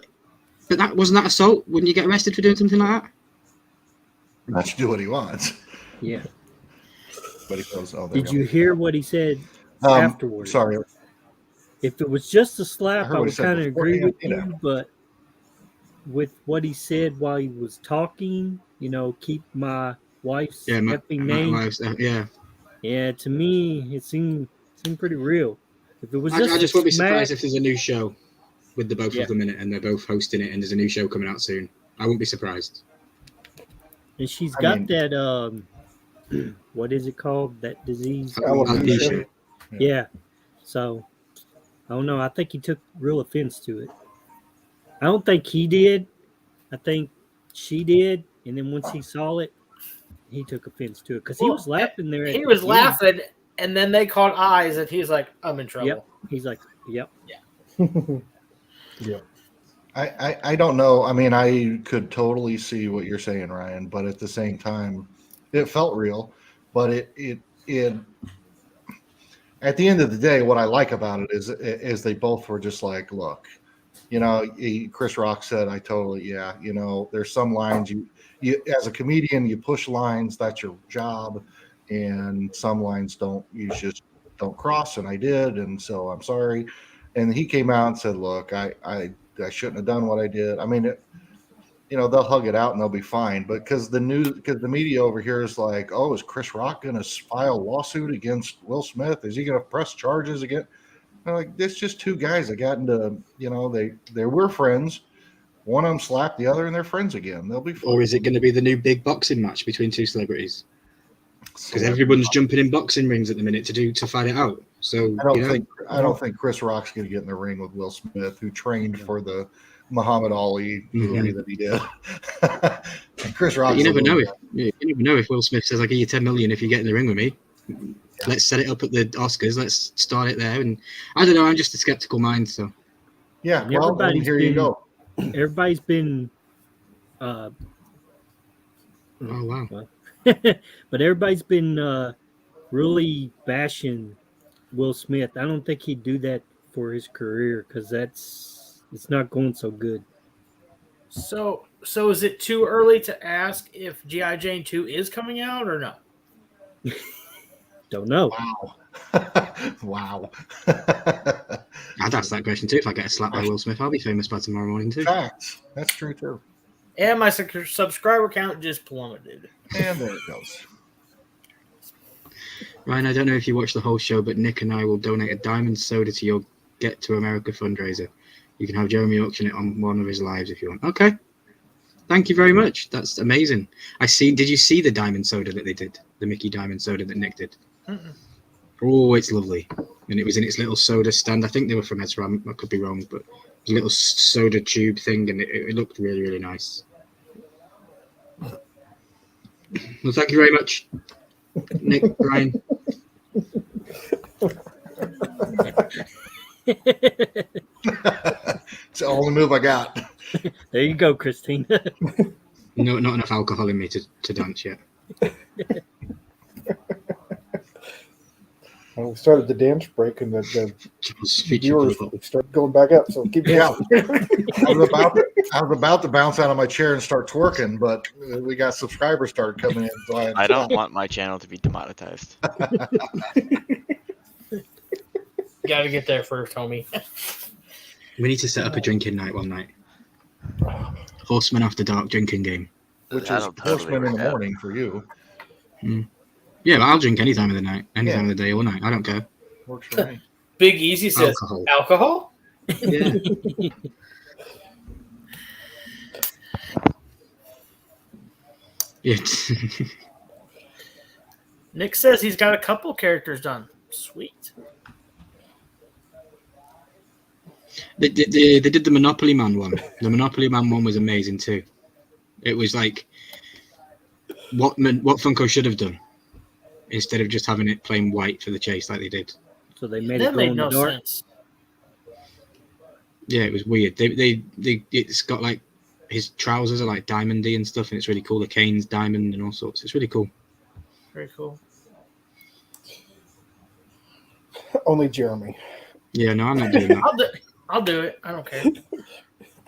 But that wasn't that assault. Wouldn't you get arrested for doing something like that? much do what he wants. Yeah. But he goes, oh, there Did we you hear what he said go. afterwards? Sorry. If it was just a I slap, heard I what he would said kind of agree with beforehand, you. But with what he said while he was talking, keep my wife's Yeah, effing name. Yeah. Yeah, to me, it seemed pretty real. If it was I just, just wouldn't be smack, surprised if there's a new show with the both Yeah. of them in it, and they're both hosting it, and there's a new show coming out soon. I wouldn't be surprised. And she's I got mean- that what is it called? That disease? Alopecia. Yeah. So I don't know. I think he took real offense to it. I don't think he did. I think she did. And then once he saw it, he took offense to it because he was laughing there. at He the was end. laughing, and then they caught eyes, and he's like, "I'm in trouble." Yep. He's like, "Yep." Yeah. I don't know. I mean, I could totally see what you're saying, Ryan, but at the same time, it felt real. But it at the end of the day, what I like about it is they both were just like, look, Chris Rock said, I totally, yeah, there's some lines you as a comedian, you push lines, that's your job, and some lines you just don't cross, and I did, and so I'm sorry. And he came out and said, look, I shouldn't have done what I did. I mean, they'll hug it out and they'll be fine. But because the media over here is like, oh, is Chris Rock going to file a lawsuit against Will Smith? Is he going to press charges again? I'm like, it's just two guys that got into, they were friends. One of them slapped the other, and they're friends again. They'll be fine. Or is it going to be the new big boxing match between two celebrities? Because everyone's jumping in boxing rings at the minute to fight it out. So I don't think Chris Rock's going to get in the ring with Will Smith, who trained for the Muhammad Ali movie that he did. And Chris Rock. You never know if Will Smith says, "I'll give you 10 million if you get in the ring with me." Yeah. Let's set it up at the Oscars. Let's start it there. And I don't know. I'm just a skeptical mind. So yeah. Well, then here you go. Everybody's been. Oh wow. But everybody's been really bashing Will Smith. I don't think he'd do that for his career because it's not going so good. So is it too early to ask if G.I. Jane 2 is coming out or no? Don't know. Wow. I'd ask that question too. If I get a slap by Will Smith, I'll be famous by tomorrow morning too. Facts. That's true too. And my subscriber count just plummeted. And there it goes. Ryan, I don't know if you watched the whole show, but Nick and I will donate a diamond soda to your Get to America fundraiser. You can have Jeremy auction it on one of his lives if you want. Okay. Thank you very much. That's amazing. Did you see the diamond soda that they did? The Mickey diamond soda that Nick did? Mm-mm. Oh, it's lovely. And it was in its little soda stand. I think they were from Ezra. I could be wrong, but it was a little soda tube thing, and it looked really, really nice. Well, thank you very much, Nick, Brian. It's the only move I got. There you go, Christine. No, not enough alcohol in me to dance yet. Well, we started the dance break, and the Just feature viewers protocol. start going back up. So keep Yeah. going. I was about to bounce out of my chair and start twerking, but we got subscribers started coming in. So I don't want my channel to be demonetized. Got to get there first, homie. We need to set up a drinking night one night. Horseman After Dark drinking game. Which is That'll totally Horseman in work the out. morning for you. Yeah, but I'll drink any time of the night, any time of the day or night. I don't care. Works for me. Big Easy says alcohol? Yeah. Yeah. Nick says he's got a couple characters done. Sweet. They did the Monopoly Man one. The Monopoly Man one was amazing too. It was like what Funko should have done instead of just having it plain white for the chase like they did. So they made That it glow made in no the dark. sense. Yeah, it was weird. It's got like his trousers are like diamondy and stuff, and it's really cool. The cane's diamond and all sorts. It's really cool. Very cool. Only Jeremy. Yeah, no, I'm not doing that. I'll do it. I don't care.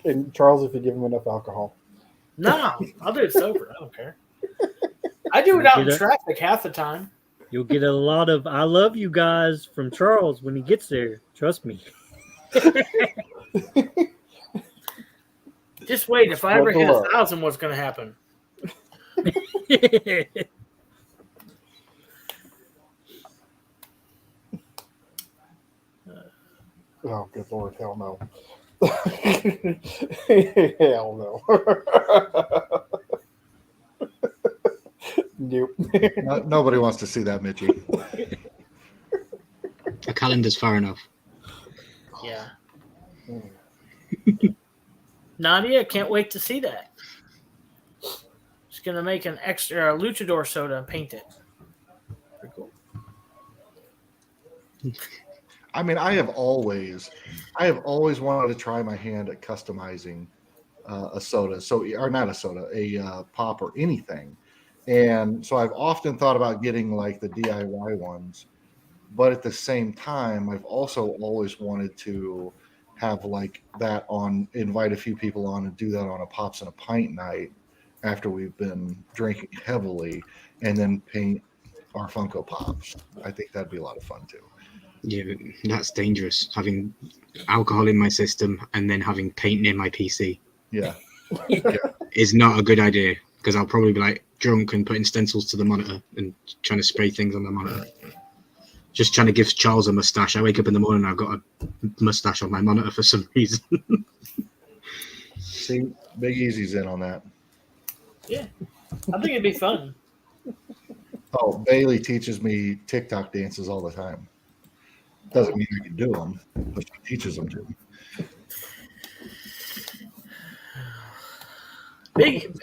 And Charles, if you give him enough alcohol. No, I'll do it sober. I don't care. I do it out in Get it? traffic half the time. You'll get a lot of "I love you guys" from Charles when he gets there. Trust me. Just wait. If I ever hit Spread the 1,000, what's going to happen? Oh, good Lord. Hell no. Hell no. Nope. Nobody wants to see that, Mitchy. A calendar's far enough. Yeah. Nadia, can't wait to see that. Just going to make an extra luchador soda and paint it. Pretty cool. I mean, I have always wanted to try my hand at customizing a soda. So, or not a soda, a pop or anything. And so I've often thought about getting like the DIY ones, but at the same time, I've also always wanted to have like that on, invite a few people on and do that on a Pops and a Pint night after we've been drinking heavily, and then paint our Funko Pops. I think that'd be a lot of fun too. Yeah, but that's dangerous. Having alcohol in my system and then having paint near my PC Yeah. is not a good idea, because I'll probably be like drunk and putting stencils to the monitor and trying to spray things on the monitor. Just trying to give Charles a mustache. I wake up in the morning and I've got a mustache on my monitor for some reason. See, Big Easy's in on that. Yeah. I think it'd be fun. Oh, Bailey teaches me TikTok dances all the time. Doesn't mean I can do them, but she teaches them to me.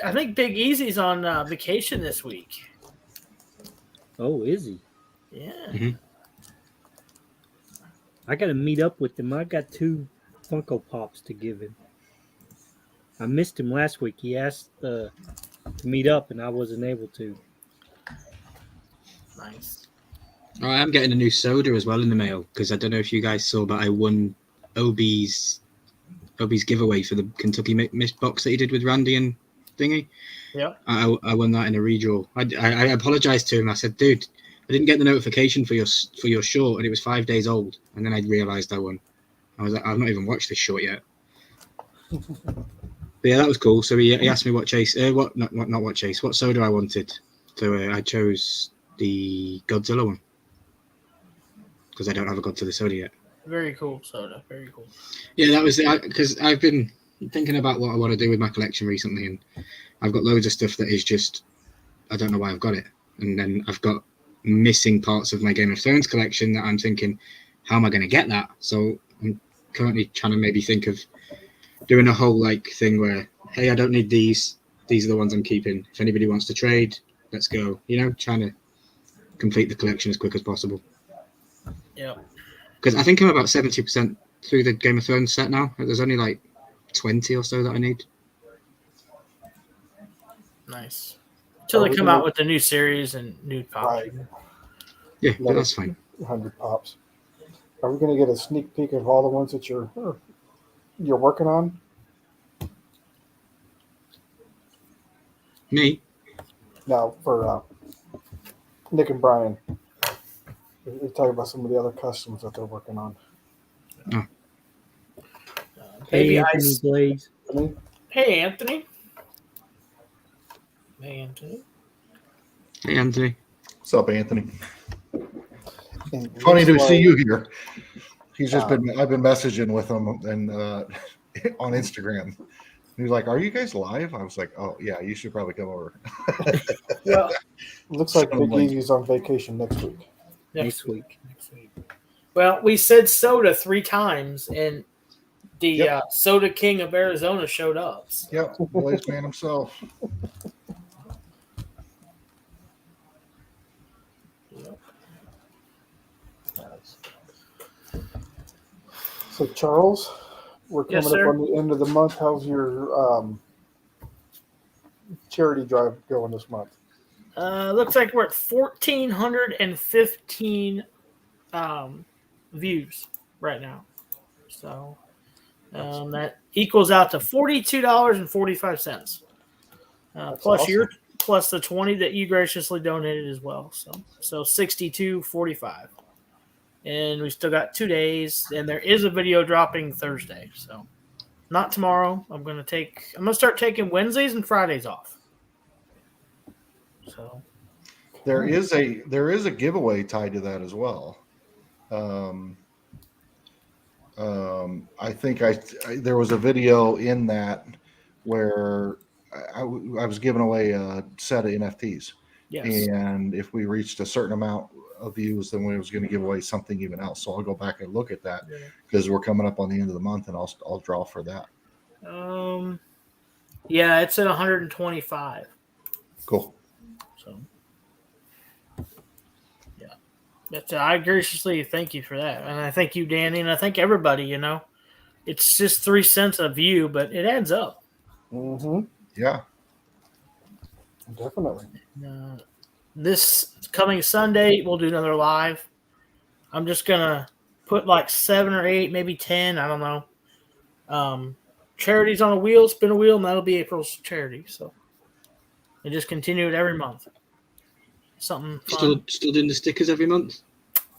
I think Big Easy's on vacation this week. Oh, is he? Yeah. I got to meet up with him. I got 2 Funko Pops to give him. I missed him last week. He asked to meet up, and I wasn't able to. Nice. Oh, I am getting a new soda as well in the mail, because I don't know if you guys saw, but I won Obi's giveaway for the Kentucky Mist box that he did with Randy and Thingy. Yep. I won that in a redraw. I apologized to him. I said, dude, I didn't get the notification for your short, and it was 5 days old. And then I realized I won. I was like, I've not even watched this short yet. But yeah, that was cool. So he asked me what what soda I wanted. So I chose the Godzilla one, because I don't have a Godzilla soda yet. Very cool soda. Very cool. Yeah, that was because I've been thinking about what I want to do with my collection recently, and I've got loads of stuff that is just, I don't know why I've got it. And then I've got missing parts of my Game of Thrones collection that I'm thinking, how am I going to get that? So I'm currently trying to maybe think of doing a whole like thing where, hey, I don't need these. These are the ones I'm keeping. If anybody wants to trade, let's go. You know, trying to complete the collection as quick as possible. Yeah. Because I think I'm about 70% through the Game of Thrones set now. There's only like 20 or so that I need. Nice. Until they come out with the new series and new pops. Right. Yeah, but that's fine. 100 Pops. Are we going to get a sneak peek of all the ones that you're working on? Me? No, for Nick and Brian. We're talking about some of the other customs that they're working on. Baby Anthony Ice. Blaze. Hey, Anthony. Hey, Anthony. Hey, Anthony. What's up, Anthony? And Funny to looks see like- you here. He's just been, I've been messaging with him and on Instagram. He was like, "Are you guys live?" I was like, "Oh yeah, you should probably come over." Well, Looks like Big Like- Easy's on vacation next week. next week. Well, we said soda 3 times, and the Yep. Soda King of Arizona showed up. So. Yep, Blaze Man himself. So Charles, we're Yes, coming sir. up on the end of the month. How's your charity drive going this month? Looks like we're at 1,415 views right now. So that equals out to $42.45. Plus awesome. plus the 20 that you graciously donated as well. So $62.45. And we still got 2 days, and there is a video dropping Thursday. So not tomorrow. I'm gonna start taking Wednesdays and Fridays off. So There is a giveaway tied to that as well. I think there was a video in that where I was giving away a set of NFTs, yes. and if we reached a certain amount of views, then we was going to give away something even else. So I'll go back and look at that because we're coming up on the end of the month, and I'll draw for that. Yeah, it's at 125. Cool. So yeah, I graciously thank you for that, and I thank you, Danny, and I thank everybody. You know, it's just 3 cents a view, but it adds up. Mm-hmm. Yeah. Definitely. This coming Sunday, we'll do another live. I'm just gonna put like 7 or 8, maybe 10. I don't know. Charities on a wheel, spin a wheel, and that'll be April's charity. So, and just continue it every month. Something fun. Still doing the stickers every month.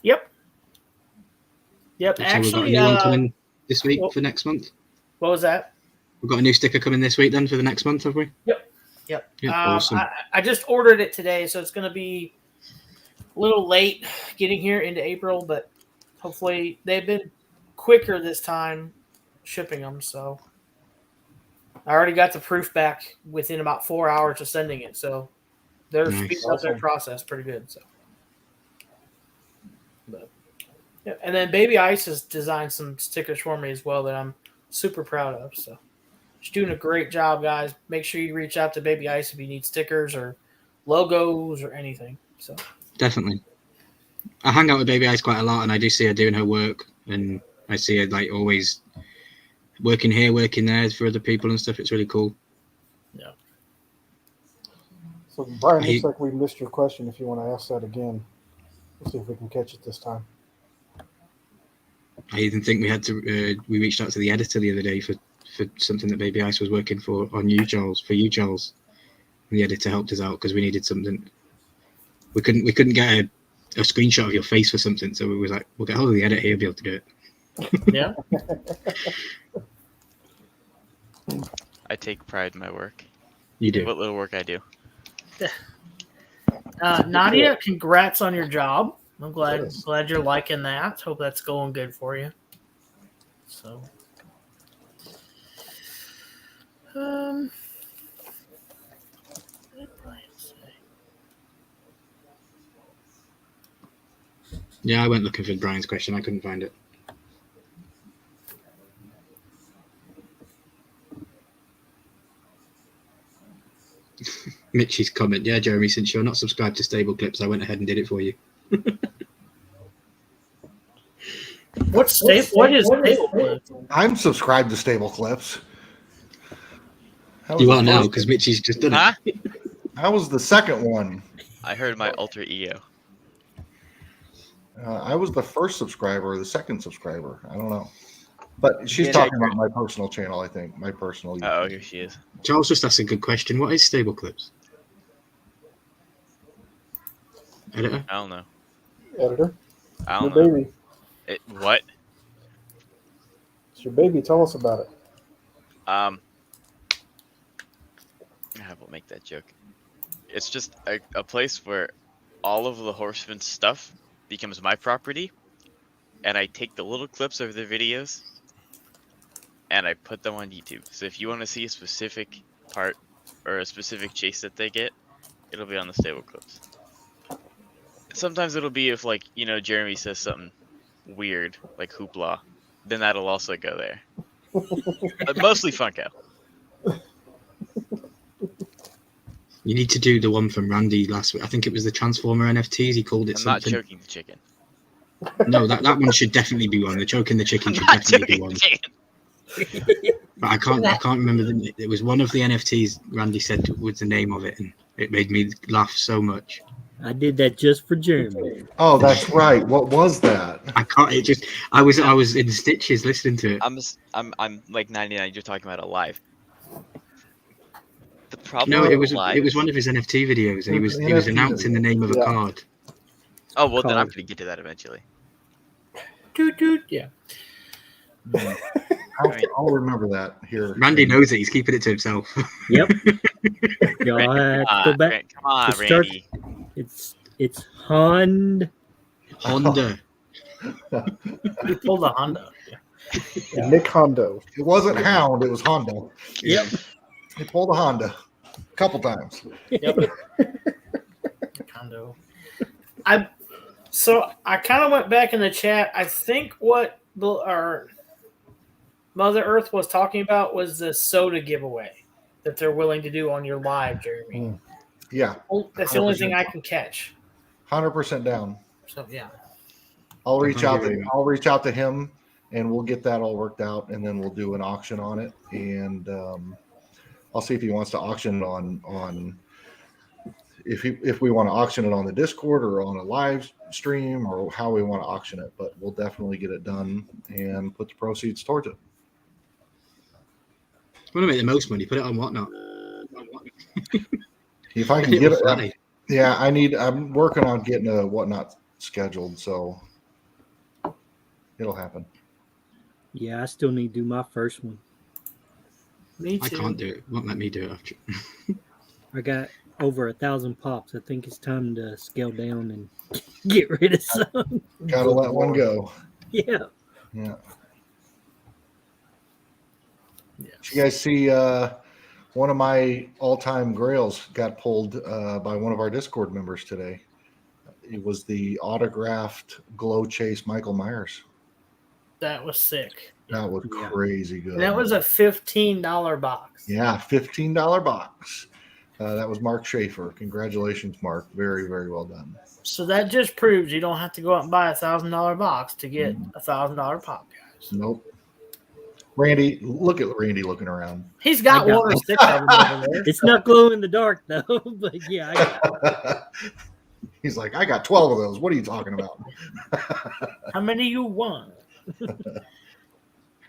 Yep. So we've got a Actually, new one coming this week for next month. What was that? We've got a new sticker coming this week then for the next month, have we? Yep. Yeah, awesome. I just ordered it today, so it's going to be a little late getting here into April, but hopefully they've been quicker this time shipping them. So I already got the proof back within about 4 hours of sending it, so they're Nice. speeding up their process pretty good. So, but yeah, and then Baby Ice has designed some stickers for me as well that I'm super proud of. So. She's doing a great job, guys. Make sure you reach out to Baby Ice if you need stickers or logos or anything. So Definitely. I hang out with Baby Ice quite a lot, and I do see her doing her work, and I see her like always working here, working there for other people and stuff. It's really cool. yeah. So Brian, looks like we missed your question. If you want to ask that again, we'll see if we can catch it this time. I even think we reached out to the editor the other day for something that Baby Ice was working on you, Charles. And the editor helped us out because we needed something. We couldn't get a screenshot of your face for something, so we was like, we'll get hold of the editor, he'll be able to do it. Yeah. I take pride in my work. You do. What little work I do. Nadia, congrats on your job. I'm glad Yes. glad you're liking that. Hope that's going good for you. So what did Brian say? Yeah, I went looking for Brian's question. I couldn't find it. Mitchie's comment. Yeah, Jeremy, since you're not subscribed to Stable Clips, I went ahead and did it for you. What is stable clips? I'm subscribed to Stable Clips. That was You the are now first- because Mitchie's just done Huh? it. That was the second one. I heard my alter ego. I was the first subscriber or the second subscriber. I don't know. But she's Yeah, talking about my personal channel, I think. My personal. Oh, here she is. Charles just asked a good question. What is Stable Clips? Editor? I don't know. Editor, I your don't know. baby. What? It's your baby. Tell us about it. I won't make that joke. It's just a place where all of the Horseman stuff becomes my property, and I take the little clips of their videos and I put them on YouTube. So if you want to see a specific part or a specific chase that they get, it'll be on the Stable Clips. Sometimes it'll be if, like, you know, Jeremy says something weird, like hoopla, then that'll also go there. But mostly Funko. You need to do the one from Randy last week. I think it was the Transformer NFTs. He called it I'm not something. choking the chicken. No, that one should definitely be one. The choking the chicken I'm should not definitely be choking one. the chicken. But I can't remember. It was one of the NFTs. Randy said was the name of it, and It made me laugh so much. I did that just for Jeremy. Oh, that's right. What was that? I can't. It just. I was in stitches listening to it. I'm like 99. You're talking about it live. The problem. No, with it was live, one of his NFT videos, and he was NFT announcing the name of a yeah. card. Oh well, then I'm Card. gonna get to that eventually. Toot toot. Yeah. I'll remember that here. Randy knows it. He's keeping it to himself. Yep. Y'all have to go back. Come on, to start- Randy. It's Honda. Honda. You pulled a Honda. And Nick Hondo. It wasn't Hound, it was Honda. Yep. He pulled a Honda a couple times. Yep. Hondo. So I kind of went back in the chat. I think what our Mother Earth was talking about was the soda giveaway that they're willing to do on your live, Jeremy. Yeah, That's the only thing I can catch. 100% down. So yeah. I'll reach out to him and we'll get that all worked out, and then we'll do an auction on it, and I'll see if he wants to auction it on if we want to auction it on the Discord or on a live stream or how we want to auction it, but we'll definitely get it done and put the proceeds towards it. Want to make the most money? Put it on Whatnot. If I can get it, yeah, I'm working on getting a Whatnot scheduled, so it'll happen. Yeah, I still need to do my first one. Me I too. can't do it. Won't let me do it after. I got over 1,000 pops. I think it's time to scale down and get rid of some. Gotta let one go. Yeah. Yeah. Yeah. Did you guys see one of my all-time grails got pulled by one of our Discord members today? It was the autographed Glow Chase Michael Myers. That was sick. That was Yeah. crazy good. And that was a $15 box. Yeah, $15 box. That was Mark Schaefer. Congratulations, Mark. Very, very well done. So that just proves you don't have to go out and buy $1,000 box to get $1,000 pop, guys. Nope. Randy, look at Randy looking around. He's got I got one or six of them over there. It's not glow in the dark, though. But yeah, I got He's like, I got 12 of those. What are you talking about? How many you want?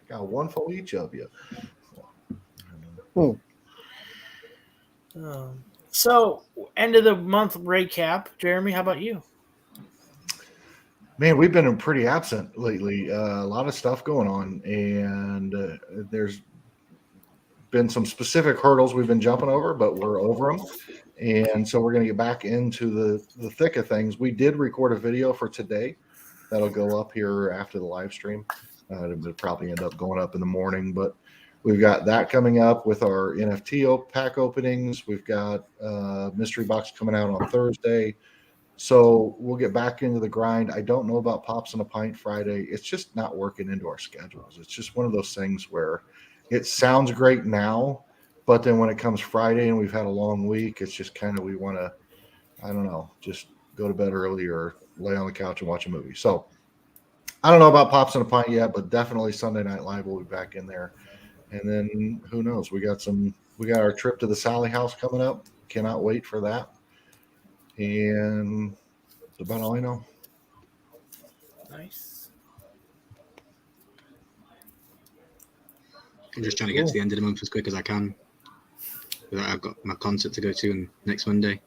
Got one for each of you. So, end of the month recap. Jeremy, how about you? Man, we've been pretty absent lately. A lot of stuff going on, and there's been some specific hurdles we've been jumping over, but we're over them. And so we're going to get back into the thick of things. We did record a video for today that'll go up here after the live stream. It'll probably end up going up in the morning, but we've got that coming up with our NFT pack openings. We've got mystery box coming out on Thursday. So we'll get back into the grind. I don't know about Pops in a Pint Friday. It's just not working into our schedules. It's just one of those things where it sounds great now, but then when it comes Friday and we've had a long week, it's just kind of, we want to, I don't know, just go to bed early or lay on the couch and watch a movie. So I don't know about Pops in a Pint yet, but definitely Sunday Night Live will be back in there. And then who knows? We got our trip to the Sally House coming up. Cannot wait for that. And that's about all I know. Nice. I'm just trying to get to the end of the month as quick as I can. I've got my concert to go to next Monday.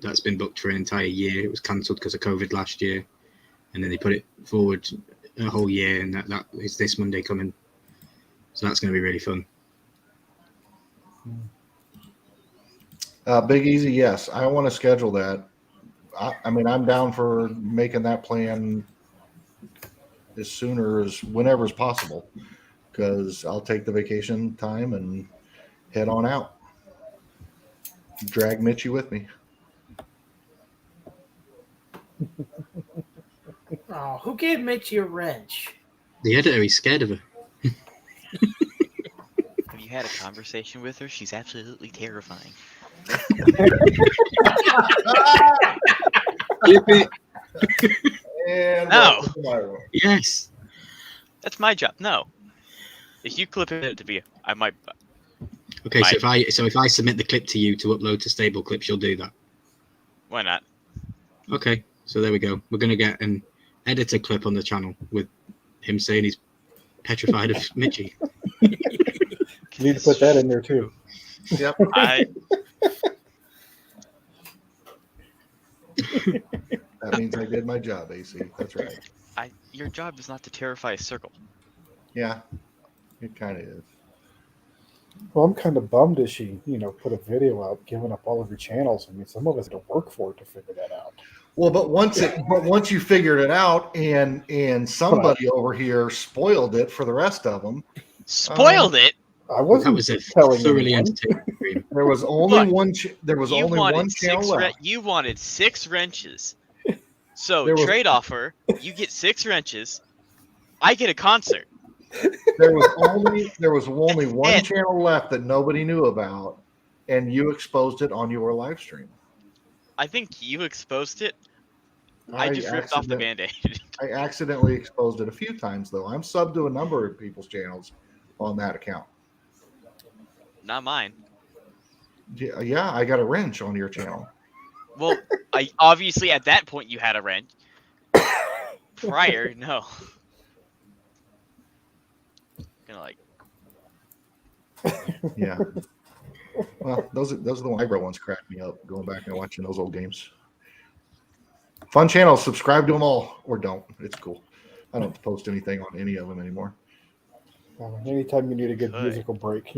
That's been booked for an entire year. It was cancelled because of COVID last year, and then they put it forward a whole year, and that is this Monday coming. So that's going to be really fun. Big Easy, yes. I want to schedule that. I mean, I'm down for making that plan as sooner as whenever is possible, because I'll take the vacation time and head on out. Drag Mitchie with me. Oh, who gave Mitchie a wrench? The editor, he's scared of her. Have you had a conversation with her? She's absolutely terrifying. And No. welcome to my room. Yes. That's my job. No. If you clip it to be, I might. Okay, so My- if I submit the clip to you to upload to Stable Clips, you'll do that. Why not? Okay, so there we go. We're gonna get an editor clip on the channel with him saying he's petrified of Mitchie. You need to put that in there too. Yep. I That means I did my job, AC. That's right. your job is not to terrify a circle. Yeah, it kind of is. Well, I'm kind of bummed that she, put a video out giving up all of your channels. I mean, some of us had to work for it to figure that out. Well, but once you figured it out, and somebody over here spoiled it for the rest of them. Spoiled it. I That wasn't was a telling thoroughly anyone. entertaining stream. There was only Look, one. There was You only one wanted channel six. left. You wanted 6 wrenches. So There was- trade offer. You get 6 wrenches. I get a concert. There was only one channel left that nobody knew about, and you exposed it on your live stream. I think you exposed it. I just ripped off the band-aid. I accidentally exposed it a few times, though. I'm subbed to a number of people's channels on that account. Not mine. Yeah, I got a wrench on your channel. Well, I obviously at that point you had a wrench. Prior, no. Gonna Yeah. Well, those are the Libro ones crack me up. Going back and watching those old games. Fun channels. Subscribe to them all, or don't. It's cool. I don't post anything on any of them anymore. Anytime you need a good Good. musical break,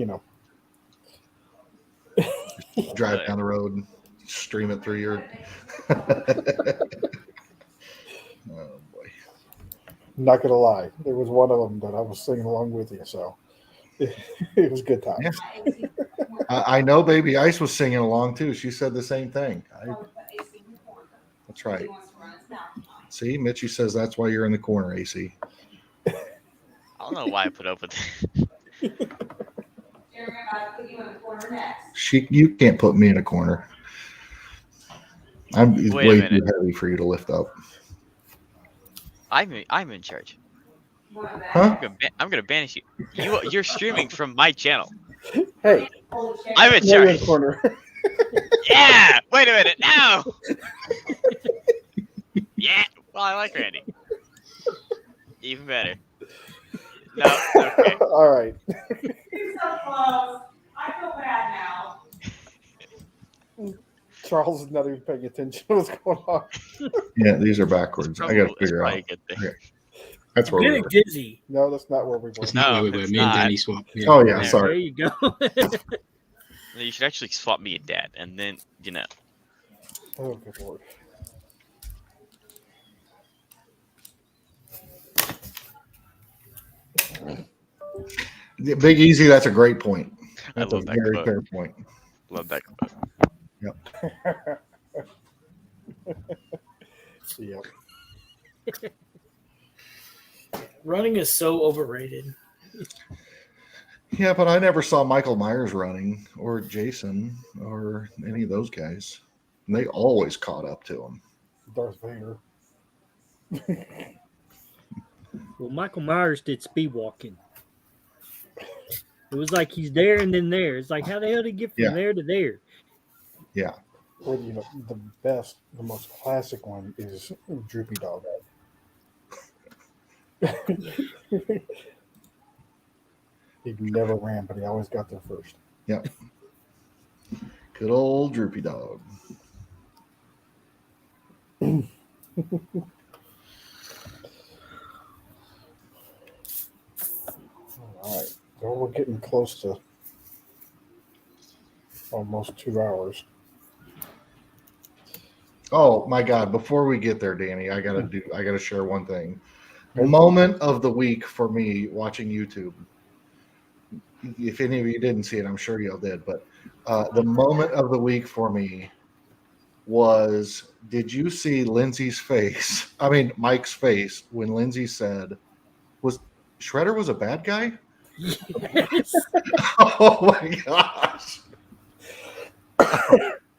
Drive Good. down the road and stream it through your. Oh boy. Not gonna lie, there was one of them that I was singing along with you, so it was good time. Yeah. I know Baby Ice was singing along too. She said the same thing. That's right. See, Mitchie says that's why you're in the corner, AC. I don't know why I put up with it. You can't put me in a corner. I'm Wait a way minute. too heavy for you to lift up. I'm in charge. Huh? I'm gonna banish you. You're streaming from my channel. Hey, I'm in now you're in charge. the corner. Yeah. Wait a minute. No. Yeah. Well, I like Randy. Even better. No. Okay. All right. You're so close. I feel bad now. Charles is not even paying attention to what's going on. Yeah, these are backwards. I got to It's figure probably out. a good thing. That's where Getting we're. dizzy. No, that's not where we were. That's not No, where we were. it's Me and not. Danny swapped. Oh yeah, There. sorry. There you go. You should actually swap me and Dad, and then Oh, good lord. Yeah, Big Easy. That's a great point. I That's a love that very quote. fair point. Love that quote. Yep. Running is so overrated. Yeah, but I never saw Michael Myers running, or Jason, or any of those guys. And they always caught up to him. Darth Vader. Well, Michael Myers did speed walking. It was like he's there and then there. It's like, how the hell did he get from Yeah. there to there? Yeah. Or, the best, the most classic one is Droopy Dog. He never ran, but he always got there first. Yep. Good old Droopy Dog. All right. Well, we're getting close to almost 2 hours. Oh my God! Before we get there, Danny, I gotta share one thing. Moment of the week for me watching YouTube. If any of you didn't see it, I'm sure y'all did. But the moment of the week for me was: did you see Lindsay's face? I mean, Mike's face when Lindsay said, "Was Shredder was a bad guy?" Yes. Oh my gosh!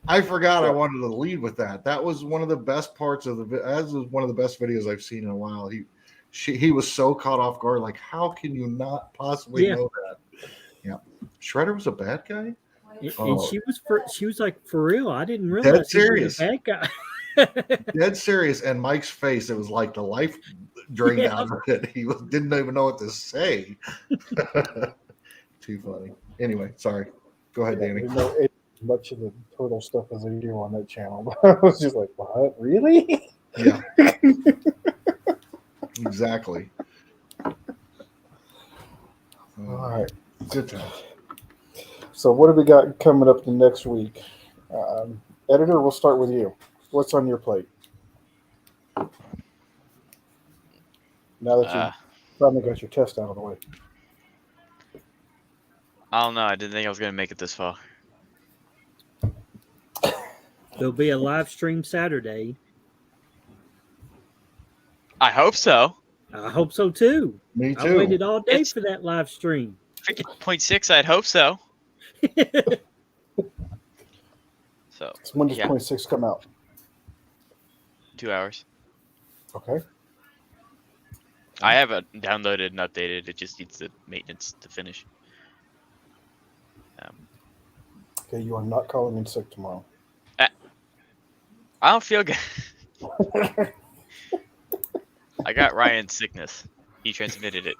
I forgot I wanted to lead with that. That was one of the best parts of that was one of the best videos I've seen in a while. He was so caught off guard. Like, how can you not possibly Yeah. know that? Yeah, Shredder was a bad guy? And Oh. she was like, for real, I didn't realize he was serious. a bad guy. Dead serious. And Mike's face, it was like the life drained Yeah. out of it. He didn't even know what to say. Too funny. Anyway, sorry. Go ahead, I Danny. didn't know as much of the turtle stuff as they do on that channel. I was just like, what? Really? Yeah. Exactly. All right. Good time. So what have we got coming up the next week? Editor, we'll start with you. What's on your plate? Now that you finally got your test out of the way. I don't know. I didn't think I was gonna make it this far. There'll be a live stream Saturday. I hope so. I hope so too. Me I too. waited all day It's- for that live stream. Freaking 0.6. I'd hope so. So So when does Yeah. 0.6 come out? 2 hours. Okay. I have it downloaded and updated. It just needs the maintenance to finish. Okay, you are not calling in sick tomorrow. I don't feel good. I got Ryan's sickness. He transmitted it.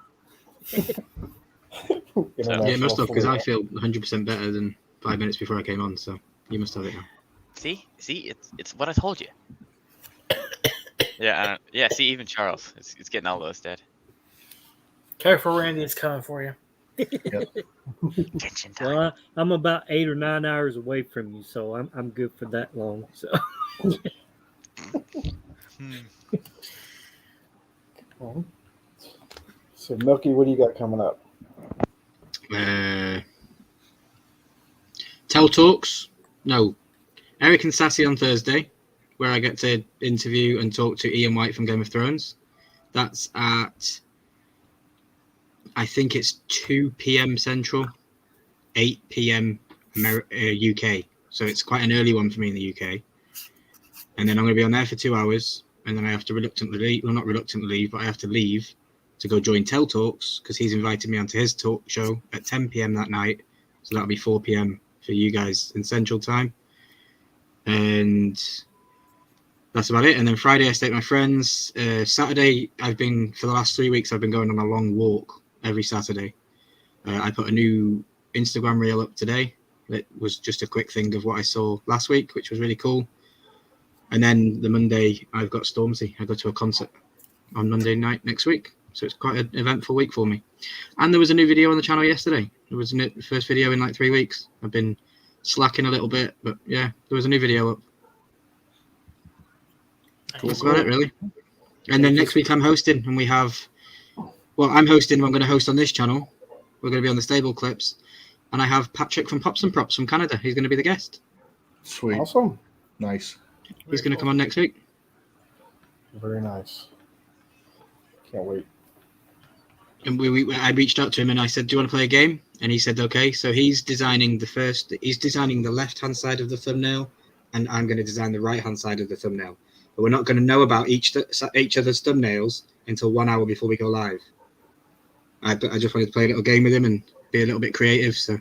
International Yeah, must have, because I flu. feel 100% better than 5 minutes before I came on. So you must have it now. See, it's what I told you. Yeah, yeah. See, even Charles, it's getting all those dead. Careful, Randy, it's coming for you. Tension time. Well, I'm about 8 or 9 hours away from you, so I'm good for that long. So Mhm. So Milky, what do you got coming up? Tell Talks. No. Eric and Sassy on Thursday, where I get to interview and talk to Ian White from Game of Thrones. That's at, I think it's 2 p.m. Central, 8 p.m. UK. So it's quite an early one for me in the UK. And then I'm going to be on there for 2 hours. And then I have to reluctantly leave. Well, not reluctantly leave, but I have to leave to go join Tell Talks because he's invited me onto his talk show at 10 p.m. that night. So that'll be 4 p.m. for you guys in Central Time. And that's about it. And then Friday I stay with my friends. Saturday for the last 3 weeks I've been going on a long walk every Saturday. I put a new Instagram reel up today. It was just a quick thing of what I saw last week, which was really cool. And then the Monday I've got Stormzy. I go to a concert on Monday night next week. So it's quite an eventful week for me. And there was a new video on the channel yesterday. It was the first video in like 3 weeks. I've been slacking a little bit, but yeah, there was a new video up. That's about it, really. And then next week I'm hosting, and I'm hosting. I'm going to host on this channel. We're going to be on the Stable Clips, and I have Patrick from Pops and Props from Canada. He's going to be the guest. Sweet. Awesome. Nice. He's going to come on next week. Very nice. Can't wait. And I reached out to him and I said, "Do you want to play a game?" And he said, "Okay." So he's designing the left-hand side of the thumbnail, and I'm going to design the right-hand side of the thumbnail. But we're not going to know about each other's thumbnails until 1 hour before we go live. I just wanted to play a little game with him and be a little bit creative. So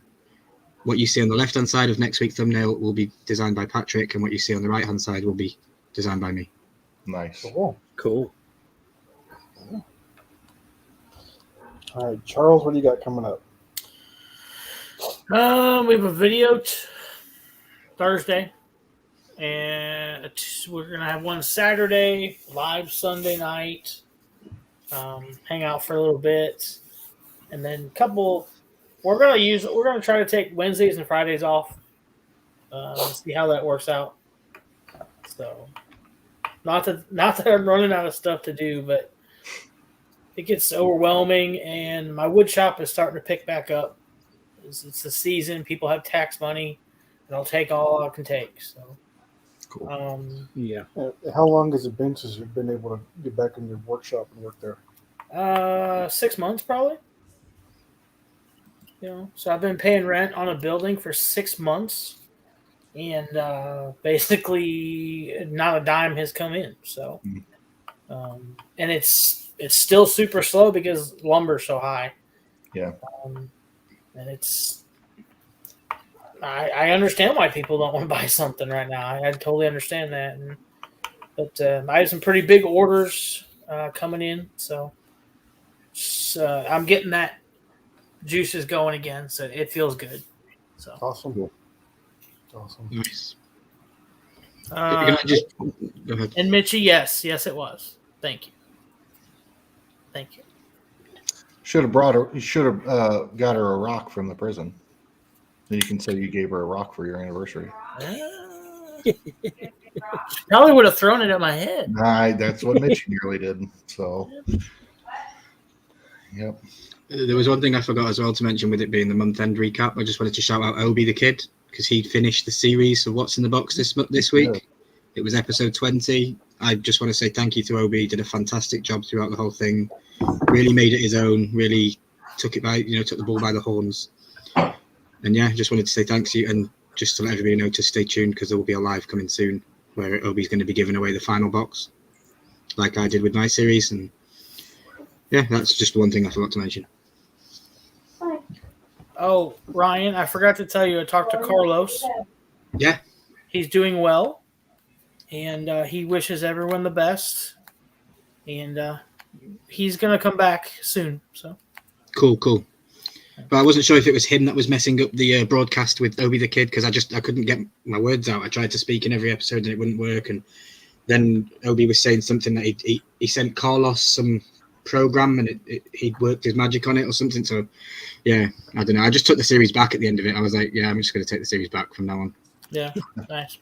what you see on the left-hand side of next week's thumbnail will be designed by Patrick, and what you see on the right-hand side will be designed by me. Nice. Cool. cool. All right, Charles, what do you got coming up? We have a video Thursday, and we're gonna have one Saturday, live Sunday night. Hang out for a little bit, and then We're gonna try to take Wednesdays and Fridays off. See how that works out. So, not that I'm running out of stuff to do, but it gets overwhelming, and my wood shop is starting to pick back up. It's the season; people have tax money, and I'll take all I can take. So, Cool. Yeah. How long has it been since you've been able to get back in your workshop and work there? 6 months probably. So I've been paying rent on a building for 6 months, and basically not a dime has come in. So, and it's still super slow because lumber's so high. Yeah. And it's I understand why people don't want to buy something right now. I totally understand that. But I have some pretty big orders coming in, so I'm getting that juices going again. So it feels good. So Awesome. Awesome. Nice. Can uh, I just go ahead? and Mitchie, yes, it was. Thank you. Should have brought her. You should have got her a rock from the prison. Then you can say you gave her a rock for your anniversary. Probably would have thrown it at my head. That's what Mitch nearly did. So, yep. There was one thing I forgot as well to mention with it being the month end recap. I just wanted to shout out Obi the Kid because he finished the series of What's in the Box this week. Yeah. It was episode 20. I just want to say thank you to Obi. He did a fantastic job throughout the whole thing. Really made it his own. Really took the bull by the horns. And yeah, just wanted to say thanks you and just to let everybody know to stay tuned because there will be a live coming soon where Obi's going to be giving away the final box, like I did with my series. And yeah, that's just one thing I forgot to mention. Oh, Ryan, I forgot to tell you. I talked to Carlos. Yeah. He's doing well, and he wishes everyone the best. And he's gonna come back soon. So Cool. But I wasn't sure if it was him that was messing up the broadcast with Obi the Kid because I couldn't get my words out. I tried to speak in every episode and it wouldn't work. And then Obi was saying something that he sent Carlos some program and he'd worked his magic on it or something. So yeah, I don't know. I just took the series back at the end of it. I was like, yeah, I'm just going to take the series back from now on. yeah, nice.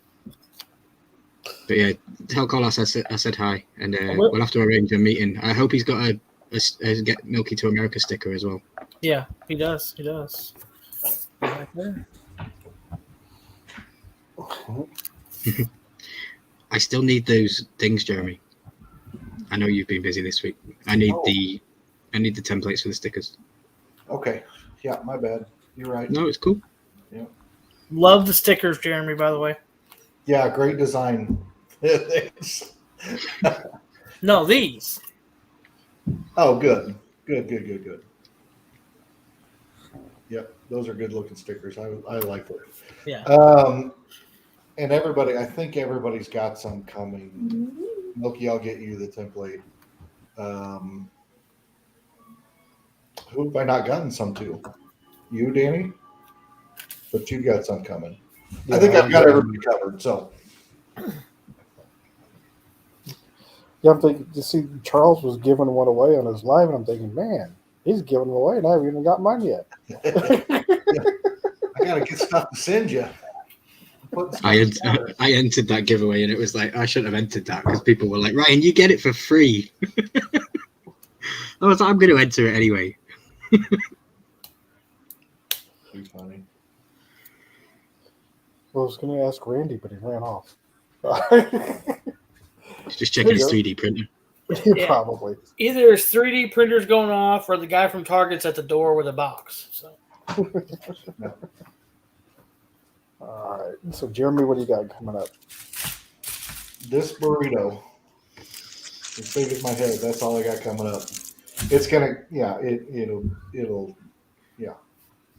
But yeah, tell Carlos I said hi, and we'll have to arrange a meeting. I hope he's got a Get Milky to America sticker as well. Yeah, he does. Right there. I still need those things, Jeremy. I know you've been busy this week. I need the templates for the stickers. Okay. Yeah, my bad. You're right. No, it's cool. Love the stickers, Jeremy. By the way, Yeah, great design. no, these. Oh, good. Good. Yep, those are good looking stickers. I like them. Yeah. And everybody, I think everybody's got some coming. Milky, I'll get you the template. Who have I not gotten some to? You, Danny? But you got some coming. I think I've got everybody covered. So Yeah, I'm thinking to see Charles was giving one away on his live, and I'm thinking, man, he's giving them away, and I haven't even got mine yet. I gotta get stuff to send you. I entered that giveaway, and it was like I shouldn't have entered that because people were like, Ryan, you get it for free. I was like, I'm going to enter it anyway. Too funny. Well, I was going to ask Randy, but he ran off. He's just checking his 3D printer. Yeah. Probably. Either his 3D printer's going off, or the guy from Target's at the door with a box. So. All right. So, Jeremy, what do you got coming up? This burrito, as big as my head, that's all I got coming up. It's gonna, it'll,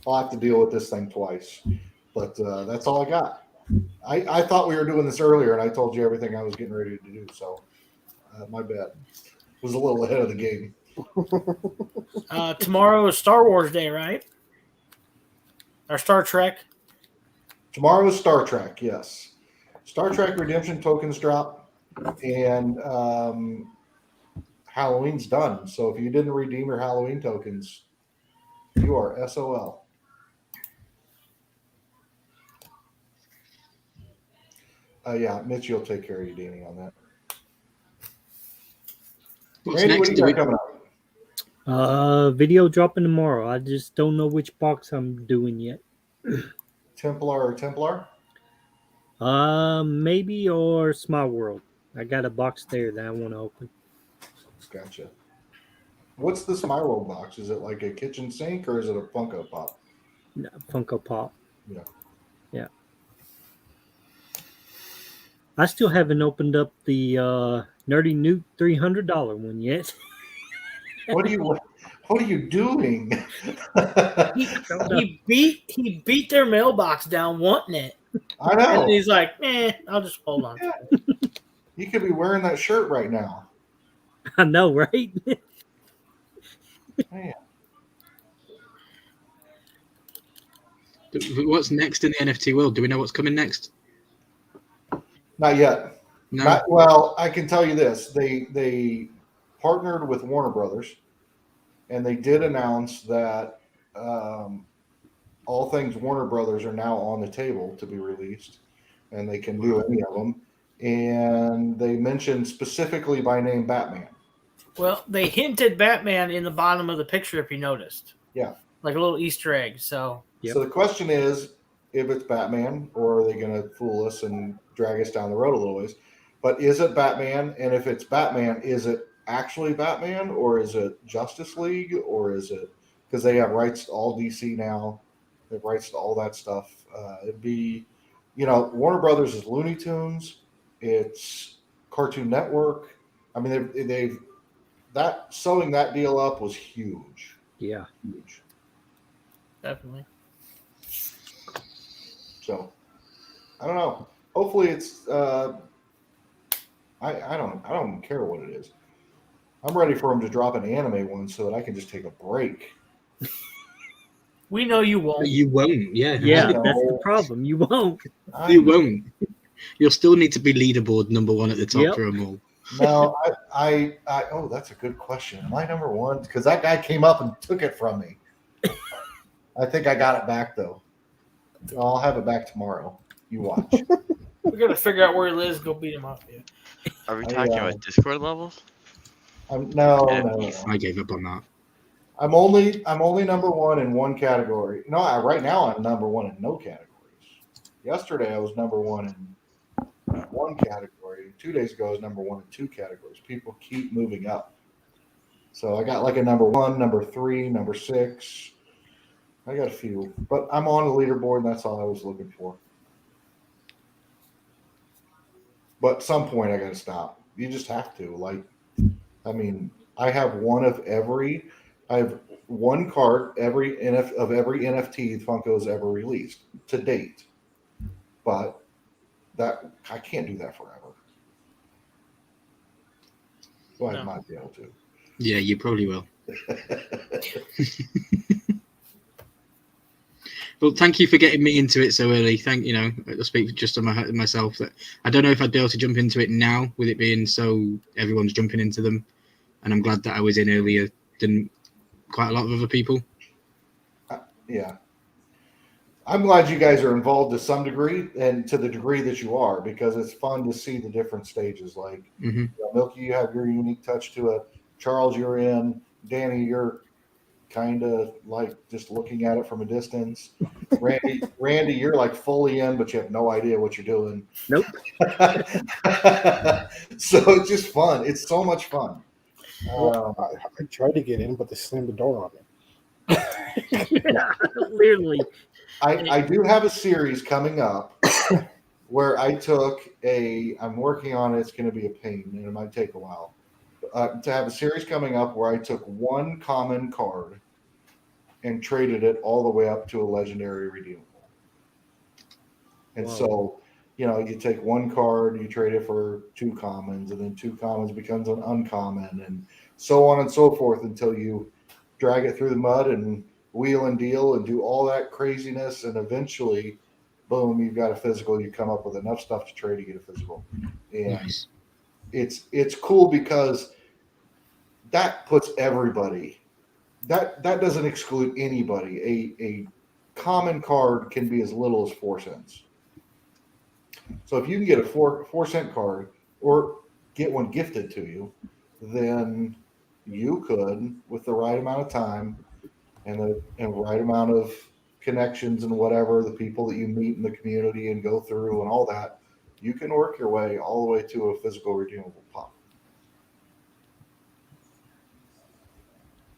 I'll have to deal with this thing twice, but that's all I got. I thought we were doing this earlier, and I told you everything I was getting ready to do. So, my bad. Was a little ahead of the game. Tomorrow is Star Wars Day, right? Or Star Trek? Tomorrow is Star Trek, yes. Star Trek Redemption tokens drop, and Halloween's done. So if you didn't redeem your Halloween tokens, you are SOL. Yeah, Mitch, you'll take care of you, Danny, on that. What's Randy, next? what do you got coming up? Video dropping tomorrow. I just don't know which box I'm doing yet. Templar? Maybe or Small World. I got a box there that I want to open. Gotcha. What's the Smile box? Is it like a kitchen sink or is it a Funko Pop? No, Funko Pop. Yeah. Yeah. I still haven't opened up the Nerdy Newt $300 one yet. What do you What are you doing? He beat their mailbox down wanting it. I And know. he's like, I'll just hold on. Yeah. You could be wearing that shirt right now. I know, right? Man. What's next in the NFT world? Do we know what's coming next? Not yet. No. Well, I can tell you this: they partnered with Warner Brothers, and they did announce that all things Warner Brothers are now on the table to be released, and they can do any of them. And they mentioned specifically by name Batman. Well, they hinted Batman in the bottom of the picture, if you noticed. Yeah. Like a little Easter egg. So Yep. So the question is, if it's Batman, or are they going to fool us and drag us down the road a little ways? But is it Batman? And if it's Batman, is it actually Batman, or is it Justice League, or is it because they have rights to all DC now? They have rights to all that stuff. It'd be, Warner Brothers is Looney Tunes. It's Cartoon Network. I mean, they've that sewing that deal up was huge, Yeah. huge. definitely. So I don't know. Hopefully it's I don't care what it is. I'm ready for them to drop an anime one so that I can just take a break. We know you won't. You won't. Yeah. Yeah, know. that's the problem. You won't. You won't. You'll still need to be leaderboard number one at the top Yep. for them all. No, I oh, that's a good question. Am I number one? Because that guy came up and took it from me. I think I got it back though. I'll have it back tomorrow. You watch. We're gonna figure out where he lives. Go beat him up. Yeah. Are we talking about Discord levels? No. I gave up on that. I'm only number one in one category. No, right now I'm number one in no categories. Yesterday I was number one in one category. 2 days ago I was number one in two categories. People keep moving up. So I got like a number one, number three, number six. I got a few, but I'm on the leaderboard, and that's all I was looking for. But at some point I got to stop. You just have to. I have one of every. I have one card of every NFT Funko's ever released to date, but that I can't do that forever. So I No. might be able to. Yeah, you probably will. Well, thank you for getting me into it so early. I'll speak just on myself. That I don't know if I'd be able to jump into it now, with it being so everyone's jumping into them, and I'm glad that I was in earlier than quite a lot of other people. Yeah. I'm glad you guys are involved to some degree, and to the degree that you are, because it's fun to see the different stages. Like, Mm-hmm. Milky, you have your unique touch to it. Charles, you're in. Danny, you're kind of like just looking at it from a distance. Randy, you're like fully in, but you have no idea what you're doing. Nope. So it's just fun. It's so much fun. I tried to get in, but they slammed the door on me. Yeah, literally. I do have a series coming up where I'm working on it. It's going to be a pain and it might take a while. To have a series coming up where I took one common card and traded it all the way up to a legendary redeemable. And Wow. so, you take one card, you trade it for two commons, and then two commons becomes an uncommon, and so on and so forth until you drag it through the mud and wheel and deal and do all that craziness, and eventually, boom, you've got a physical. You come up with enough stuff to trade to get a physical. And Nice. it's cool because that puts everybody. That doesn't exclude anybody. A common card can be as little as 4 cents. So if you can get a 4-cent card or get one gifted to you, then you could, with the right amount of time and the right amount of connections and whatever, the people that you meet in the community and go through and all that, you can work your way all the way to a physical redeemable pop.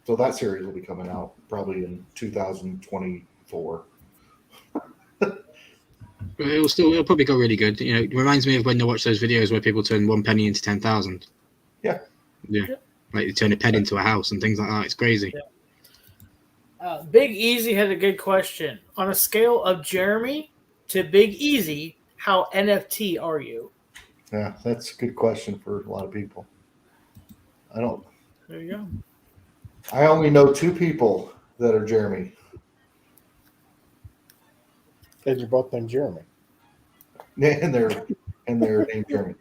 So that series will be coming out probably in 2024. It'll probably go really good. It reminds me of when I watch those videos where people turn 1 penny into 10,000. Yeah. Like they turn a pen into a house and things like that. It's crazy. Big Easy had a good question. On a scale of Jeremy to Big Easy, how NFT are you? Yeah, that's a good question for a lot of people. There you go. I only know two people that are Jeremy. And you're both named Jeremy. And they're named Jeremy.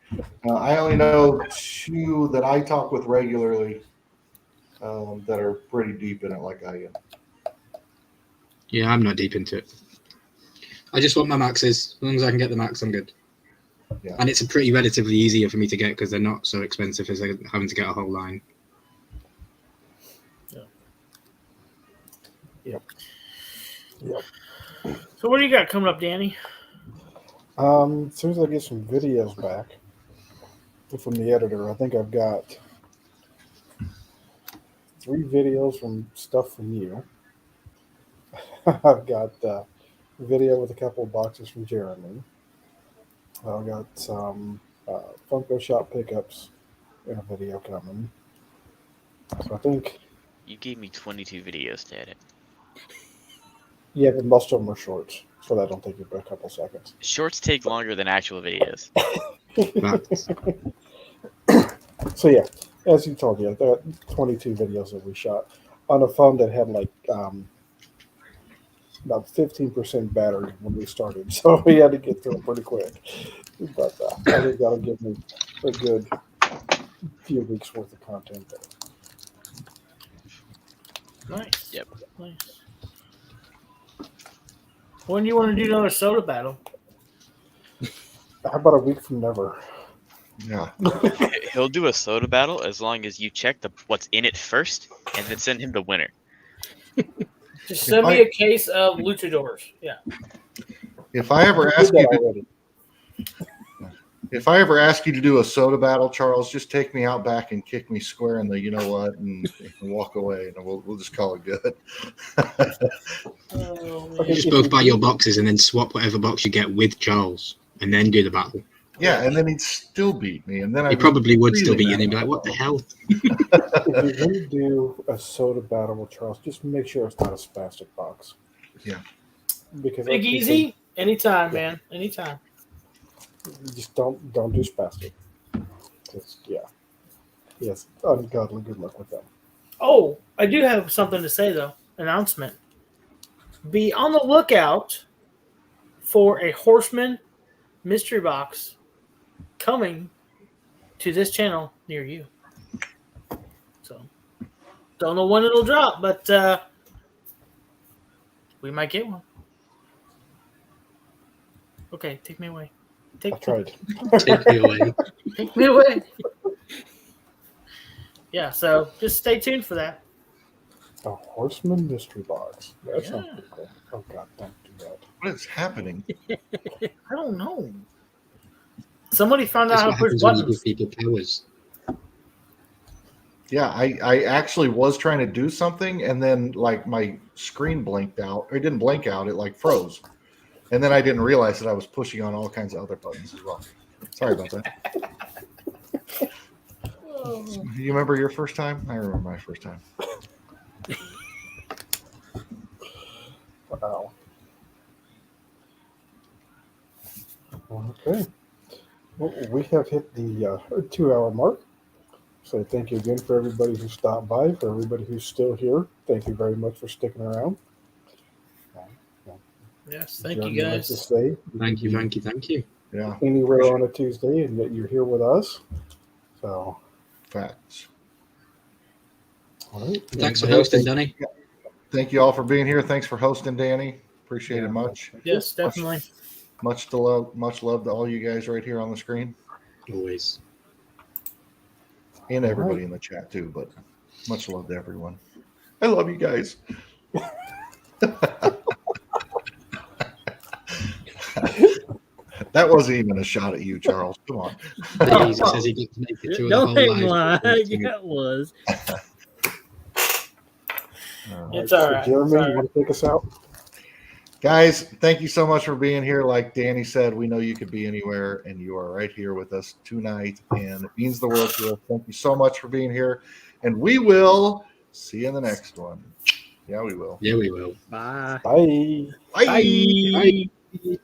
I only know two that I talk with regularly that are pretty deep in it, like I am. Yeah, I'm not deep into it. I just want my maxes. As long as I can get the max, I'm good. Yeah. And it's a pretty relatively easier for me to get because they're not so expensive as having to get a whole line. Yep. So what do you got coming up, Danny? As soon as I get some videos back from the editor, I think I've got 3 videos from stuff from you. I've got a video with a couple of boxes from Jeremy. I've got some Funko Shop pickups in a video coming. So I think, You gave me 22 videos to edit. yeah, but most of them are shorts, so that don't take you but a couple seconds. Shorts take longer than actual videos. Max. So yeah, as you told you, I've got 22 videos that we shot on a phone that had like about 15% battery when we started, so we had to get through it pretty quick. But I think that'll give me a good few weeks worth of content there. Nice. Yep. Nice. When do you want to do another soda battle? How about a week from never? Yeah. He'll do a soda battle as long as you check what's in it first, and then send him the winner. Just send me a case of luchadors. Yeah. If I ever I ask did you that to, already. if I ever ask you to do a soda battle, Charles, just take me out back and kick me square in the you know what and walk away, and we'll just call it good. Okay, You just if both you buy do- your boxes and then swap whatever box you get with Charles and then do the battle. Yeah, and then he'd still beat me, and then He I'd probably would still really beat you and he'd be mad. like, what the hell? If you're going to do a soda battle with Charles, just make sure it's not a spastic box. Yeah. Because Big I think Easy? Anytime, man. Anytime. you just don't do spastic. Yes, ungodly good luck with them. Oh, I do have something to say, though. Announcement. Be on the lookout for a Horseman mystery box coming to this channel near you. So, don't know when it'll drop, but we might get one. Okay, take me away. I tried. Take me away. Take me away. Yeah, so just stay tuned for that. A Horseman mystery box. That sounds Yeah. pretty cool. Oh God, don't do that. What is happening? I don't know. Somebody found out That's how what to push happens when you buttons. give people powers. Yeah, I actually was trying to do something, and then like my screen blinked out. Or it didn't blink out; it like froze, and then I didn't realize that I was pushing on all kinds of other buttons as well. Sorry about that. You remember your first time? I remember my first time. Wow. Okay. Well, we have hit the 2-hour mark. So thank you again for everybody who stopped by, for everybody who's still here. Thank you very much for sticking around. Yes, thank Jeremy you likes guys. to stay Thank you, thank you, thank you. Yeah, anywhere on a Tuesday, and yet you're here with us. So, facts. all right. Thanks for Anybody else? hosting, Danny. Thank you all for being here. Thanks for hosting, Danny. Appreciate it much. Yes, definitely. Much love to all you guys right here on the screen, Always. and everybody in the chat too. But much love to everyone. I love you guys. That wasn't even a shot at you, Charles. Come on. He says he got to make it through the Don't whole hate live. lie. Yeah, it was. It's So all right. Jeremy, It's all you want to take us out? Guys, thank you so much for being here. Like Danny said, we know you could be anywhere, and you are right here with us tonight, and it means the world to us. Thank you so much for being here, and we will see you in the next one. Yeah, we will. Yeah, we will. Bye. Bye. Bye. Bye.